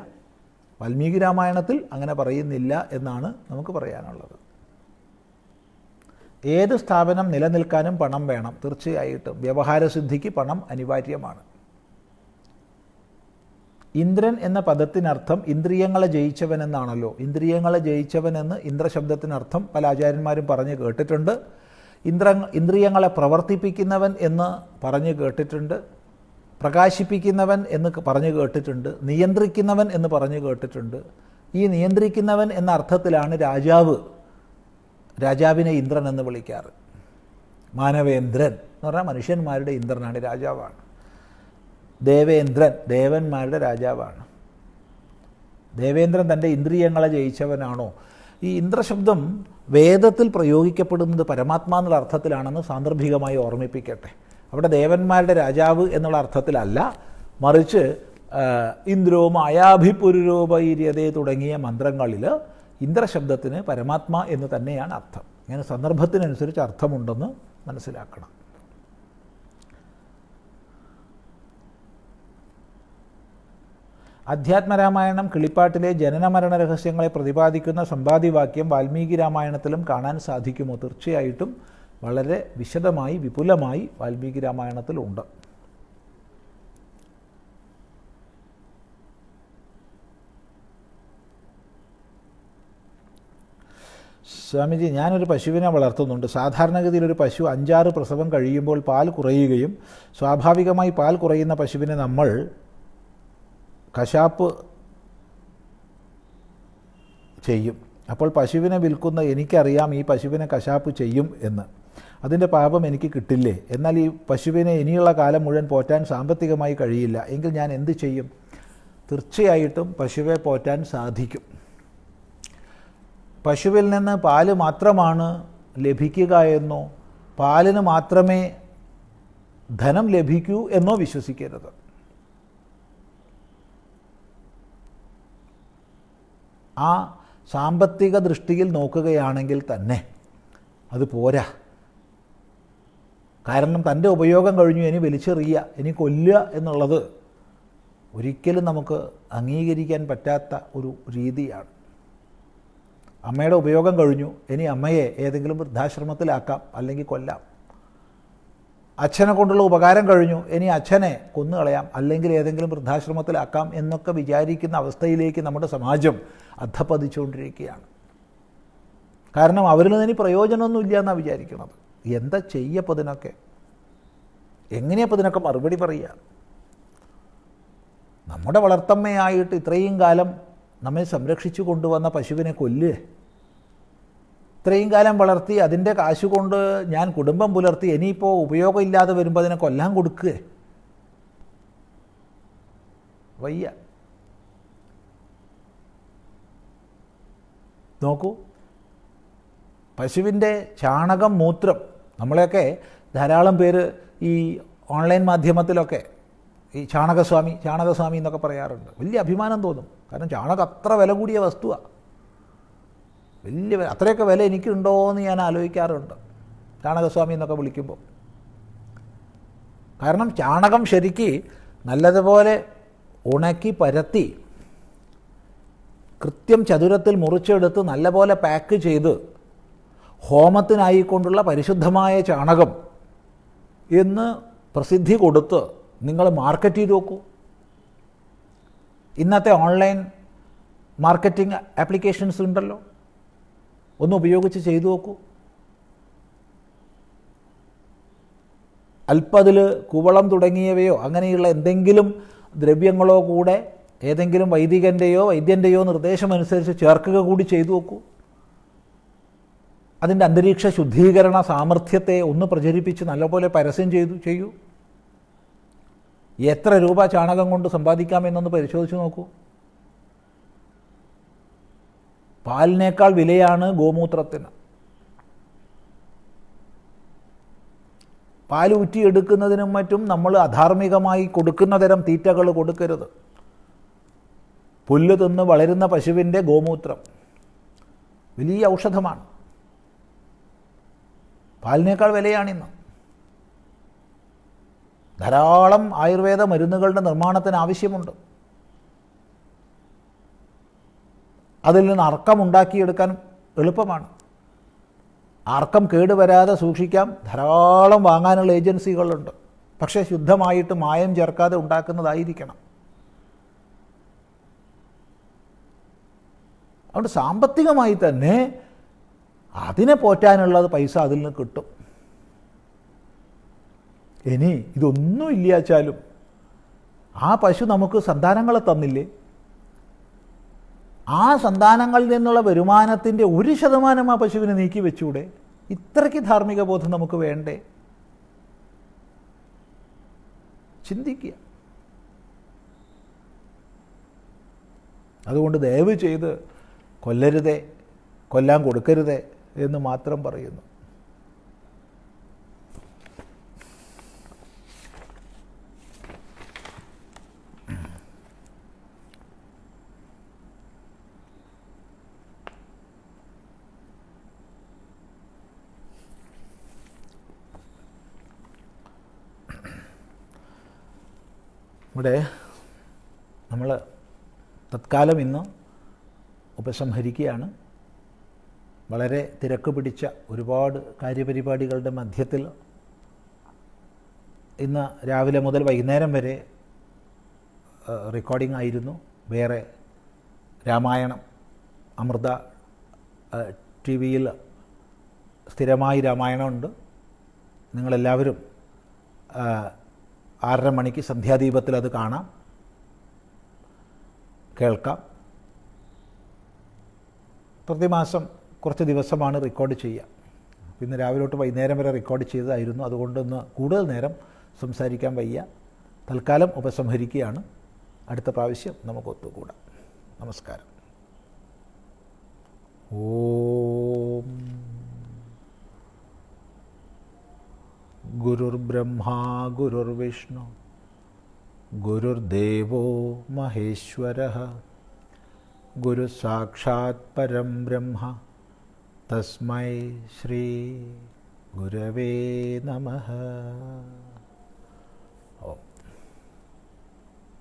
വാൽമീകി രാമായണത്തിൽ അങ്ങനെ പറയുന്നില്ല എന്നാണ് നമുക്ക് പറയാനുള്ളത്. ഏത് സ്ഥാപനം നിലനിൽക്കാനും പണം വേണം. തീർച്ചയായിട്ടും വ്യവഹാരസിദ്ധിക്ക് പണം അനിവാര്യമാണ്. ഇന്ദ്രൻ എന്ന പദത്തിനർത്ഥം ഇന്ദ്രിയങ്ങളെ ജയിച്ചവൻ എന്നാണല്ലോ. ഇന്ദ്രിയങ്ങളെ ജയിച്ചവൻ എന്ന് ഇന്ദ്രശബ്ദത്തിനർത്ഥം പല ആചാര്യന്മാരും പറഞ്ഞു കേട്ടിട്ടുണ്ട്. ഇന്ദ്രിയങ്ങളെ പ്രവർത്തിപ്പിക്കുന്നവൻ എന്ന് പറഞ്ഞു കേട്ടിട്ടുണ്ട്. പ്രകാശിപ്പിക്കുന്നവൻ എന്ന് പറഞ്ഞു കേട്ടിട്ടുണ്ട്. നിയന്ത്രിക്കുന്നവൻ എന്ന് പറഞ്ഞു കേട്ടിട്ടുണ്ട്. ഈ നിയന്ത്രിക്കുന്നവൻ എന്ന അർത്ഥത്തിലാണ് രാജാവിനെ ഇന്ദ്രൻ എന്ന് വിളിക്കാറ്. മാനവേന്ദ്രൻ എന്ന് പറഞ്ഞാൽ മനുഷ്യന്മാരുടെ ഇന്ദ്രനാണ്, രാജാവാണ്. ദേവേന്ദ്രൻ ദേവന്മാരുടെ രാജാവാണ്. ദേവേന്ദ്രൻ തൻ്റെ ഇന്ദ്രിയങ്ങളെ ജയിച്ചവനാണോ? ഈ ഇന്ദ്രശബ്ദം വേദത്തിൽ പ്രയോഗിക്കപ്പെടുന്നത് പരമാത്മാ എന്നുള്ള അർത്ഥത്തിലാണെന്ന് സാന്ദർഭികമായി ഓർമ്മിപ്പിക്കട്ടെ. അവിടെ ദേവന്മാരുടെ രാജാവ് എന്നുള്ള അർത്ഥത്തിലല്ല, മറിച്ച് ഇന്ദ്രോ മായാഭിപുരുരോപൈര്യതേ തുടങ്ങിയ മന്ത്രങ്ങളിൽ ഇന്ദ്രശബ്ദത്തിന് പരമാത്മാ എന്ന് തന്നെയാണ് അർത്ഥം. ഇങ്ങനെ സന്ദർഭത്തിനനുസരിച്ച് അർത്ഥമുണ്ടെന്ന് മനസ്സിലാക്കണം. അധ്യാത്മരാമായണം കിളിപ്പാട്ടിലെ ജനനമരണ രഹസ്യങ്ങളെ പ്രതിപാദിക്കുന്ന സമ്പാദിവാക്യം വാൽമീകി രാമായണത്തിലും കാണാൻ സാധിക്കുമോ? തീർച്ചയായിട്ടും വളരെ വിശദമായി വിപുലമായി വാൽമീകി രാമായണത്തിലുണ്ട്. സ്വാമിജി, ഞാനൊരു പശുവിനെ വളർത്തുന്നുണ്ട്. സാധാരണഗതിയിൽ ഒരു പശു 5-6 പ്രസവം കഴിയുമ്പോൾ പാൽ കുറയുകയും സ്വാഭാവികമായി പാൽ കുറയുന്ന പശുവിനെ നമ്മൾ കശാപ്പ് ചെയ്യും. അപ്പോൾ പശുവിനെ വിൽക്കുന്ന എനിക്കറിയാം ഈ പശുവിനെ കശാപ്പ് ചെയ്യും എന്ന്. അതിൻ്റെ പാപം എനിക്ക് കിട്ടില്ലേ? എന്നാൽ ഈ പശുവിനെ ഇനിയുള്ള കാലം മുഴുവൻ പോറ്റാൻ സാമ്പത്തികമായി കഴിയില്ല. എങ്കിൽ ഞാൻ എന്ത് ചെയ്യും? തീർച്ചയായിട്ടും പശുവെ പോറ്റാൻ സാധിക്കും. പശുവിൽ നിന്ന് പാല് മാത്രമാണ് ലഭിക്കുക എന്നോ പാലിന് മാത്രമേ ധനം ലഭിക്കൂ എന്നോ വിശ്വസിക്കരുത്. ആ സാമ്പത്തിക ദൃഷ്ടിയിൽ നോക്കുകയാണെങ്കിൽ തന്നെ അത് പോരാ. കാരണം തൻ്റെ ഉപയോഗം കഴിഞ്ഞു, ഇനി വലിച്ചെറിയുക, ഇനി കൊല്ലുക എന്നുള്ളത് ഒരിക്കലും നമുക്ക് അംഗീകരിക്കാൻ പറ്റാത്ത ഒരു രീതിയാണ്. അമ്മയുടെ ഉപയോഗം കഴിഞ്ഞു, ഇനി അമ്മയെ ഏതെങ്കിലും വൃദ്ധാശ്രമത്തിലാക്കാം, അല്ലെങ്കിൽ കൊല്ലാം. അച്ഛനെ കൊണ്ടുള്ള ഉപകാരം കഴിഞ്ഞു, ഇനി അച്ഛനെ കൊന്നുകളയാം, അല്ലെങ്കിൽ ഏതെങ്കിലും വൃദ്ധാശ്രമത്തിലാക്കാം എന്നൊക്കെ വിചാരിക്കുന്ന അവസ്ഥയിലേക്ക് നമ്മുടെ സമാജം അധപ്പതിച്ചുകൊണ്ടിരിക്കുകയാണ്. കാരണം അവരിൽ നിന്ന് ഇനി പ്രയോജനമൊന്നുമില്ല എന്നാണ് വിചാരിക്കുന്നത്. എന്താ ചെയ്യപ്പോൾ ഇതിനൊക്കെ? എങ്ങനെയപ്പോൾ ഇതിനൊക്കെ മറുപടി പറയുക? നമ്മുടെ വളർത്തമ്മയായിട്ട് ഇത്രയും കാലം നമ്മെ സംരക്ഷിച്ചു കൊണ്ടുവന്ന പശുവിനെ കൊല്ലുക, ഇത്രയും കാലം വളർത്തി അതിൻ്റെ കാശ് കൊണ്ട് ഞാൻ കുടുംബം പുലർത്തി, ഇനിയിപ്പോൾ ഉപയോഗമില്ലാതെ വരുമ്പോൾ അതിനെ കൊല്ലാൻ കൊടുക്കുക? വയ്യ. നോക്കൂ, പശുവിൻ്റെ ചാണകം, മൂത്രം, നമ്മളെയൊക്കെ ധാരാളം പേര് ഈ ഓൺലൈൻ മാധ്യമത്തിലൊക്കെ ഈ ചാണകസ്വാമി എന്നൊക്കെ പറയാറുണ്ട്. വലിയ അഭിമാനം തോന്നും. കാരണം ചാണകം അത്ര വില കൂടിയ വസ്തുവാണ്. വലിയ അത്രയൊക്കെ വില എനിക്കുണ്ടോ എന്ന് ഞാൻ ആലോചിക്കാറുണ്ട് ചാണകസ്വാമി എന്നൊക്കെ വിളിക്കുമ്പോൾ. കാരണം ചാണകം ശരിക്ക് നല്ലതുപോലെ ഉണക്കി പരത്തി കൃത്യം ചതുരത്തിൽ മുറിച്ചെടുത്ത് നല്ലപോലെ പാക്ക് ചെയ്ത് ഹോമത്തിനായിക്കൊണ്ടുള്ള പരിശുദ്ധമായ ചാണകം എന്ന് പ്രസിദ്ധി കൊടുത്ത് നിങ്ങൾ മാർക്കറ്റ് ചെയ്ത് നോക്കൂ. ഇന്നത്തെ ഓൺലൈൻ മാർക്കറ്റിംഗ് ആപ്ലിക്കേഷൻസ് ഉണ്ടല്ലോ, ഒന്ന് ഉപയോഗിച്ച് ചെയ്തു നോക്കൂ. അല്പതിൽ കുവളം തുടങ്ങിയവയോ അങ്ങനെയുള്ള എന്തെങ്കിലും ദ്രവ്യങ്ങളോ കൂടെ ഏതെങ്കിലും വൈദ്യൻ്റെയോ നിർദ്ദേശമനുസരിച്ച് ചേർക്കുക കൂടി ചെയ്തു നോക്കൂ. അതിൻ്റെ അന്തരീക്ഷ ശുദ്ധീകരണ സാമർഥ്യത്തെ ഒന്ന് പ്രചരിപ്പിച്ച് നല്ലപോലെ പരസ്യം ചെയ്യൂ. എത്ര രൂപ ചാണകം കൊണ്ട് സമ്പാദിക്കാമെന്നൊന്ന് പരിശോധിച്ച് നോക്കൂ. പാലിനേക്കാൾ വിലയാണ് ഗോമൂത്രത്തിന്. പാൽ ഊറ്റിയെടുക്കുന്നതിനും മറ്റും നമ്മൾ അധാർമികമായി കൊടുക്കുന്ന തരം തീറ്റകൾ കൊടുക്കരുത്. പുല്ല് തിന്ന് വളരുന്ന പശുവിൻ്റെ ഗോമൂത്രം വലിയ ഔഷധമാണ്. പാലിനേക്കാൾ വിലയാണിന്ന്. ധാരാളം ആയുർവേദ മരുന്നുകളുടെ നിർമ്മാണത്തിന് ആവശ്യമുണ്ട്. അതിൽ നിന്ന് അർക്കമുണ്ടാക്കിയെടുക്കാൻ എളുപ്പമാണ്. ആർക്കും കേടുവരാതെ സൂക്ഷിക്കാം, ധാരാളം വാങ്ങാനുള്ള ഏജൻസികളുണ്ട്. പക്ഷേ ശുദ്ധമായിട്ട് മായം ചേർക്കാതെ ഉണ്ടാക്കുന്നതായിരിക്കണം. അതുകൊണ്ട് സാമ്പത്തികമായി തന്നെ അതിനെ പോറ്റാനുള്ളത് പൈസ അതിൽ നിന്ന് കിട്ടും. ഇനി ഇതൊന്നും ഇല്ലാച്ചാലും ആ പശു നമുക്ക് സന്താനങ്ങളെ തന്നില്ലേ, ആ സന്താനങ്ങളിൽ നിന്നുള്ള വരുമാനത്തിൻ്റെ 1% ആ പശുവിനെ നീക്കി വെച്ചൂടെ? ഇത്രയ്ക്ക് ധാർമ്മിക ബോധം നമുക്ക് വേണ്ടേ? ചിന്തിക്കുക. അതുകൊണ്ട് ദയവ് ചെയ്ത് കൊല്ലരുതേ, കൊല്ലാൻ കൊടുക്കരുതേ എന്ന് മാത്രം പറയുന്നു. ഇവിടെ നമ്മൾ തത്കാലം ഇന്ന് ഉപസംഹരിക്കുകയാണ്. വളരെ തിരക്ക് പിടിച്ച ഒരുപാട് കാര്യപരിപാടികളുടെ മധ്യത്തിൽ ഇന്ന് രാവിലെ മുതൽ വൈകുന്നേരം വരെ റെക്കോർഡിംഗ് ആയിരുന്നു. വേറെ രാമായണം അമൃത ടി വിയിൽ സ്ഥിരമായി രാമായണമുണ്ട്. നിങ്ങളെല്ലാവരും 6:30 മണിക്ക് സന്ധ്യാദീപത്തിൽ അത് കാണാം, കേൾക്കാം. പ്രതിമാസം കുറച്ച് ദിവസമാണ് റെക്കോർഡ് ചെയ്യുക. ഇന്ന് രാവിലെ തൊട്ട് വൈകുന്നേരം വരെ റെക്കോർഡ് ചെയ്തതായിരുന്നു. അതുകൊണ്ടൊന്ന് കൂടുതൽ നേരം സംസാരിക്കാൻ വയ്യ. തൽക്കാലം ഉപസംഹരിക്കുകയാണ്. അടുത്ത പ്രാവശ്യം നമുക്ക് ഒത്തുകൂടാം. നമസ്കാരം. ഓം ഗുരുർബ്രഹ്മാ ഗുരുർവിഷ്ണു ഗുരുർദേവോ മഹേശ്വരഃ ഗുരു സാക്ഷാത് പരം ബ്രഹ്മ തസ്മൈ ശ്രീ ഗുരവേ നമഃ.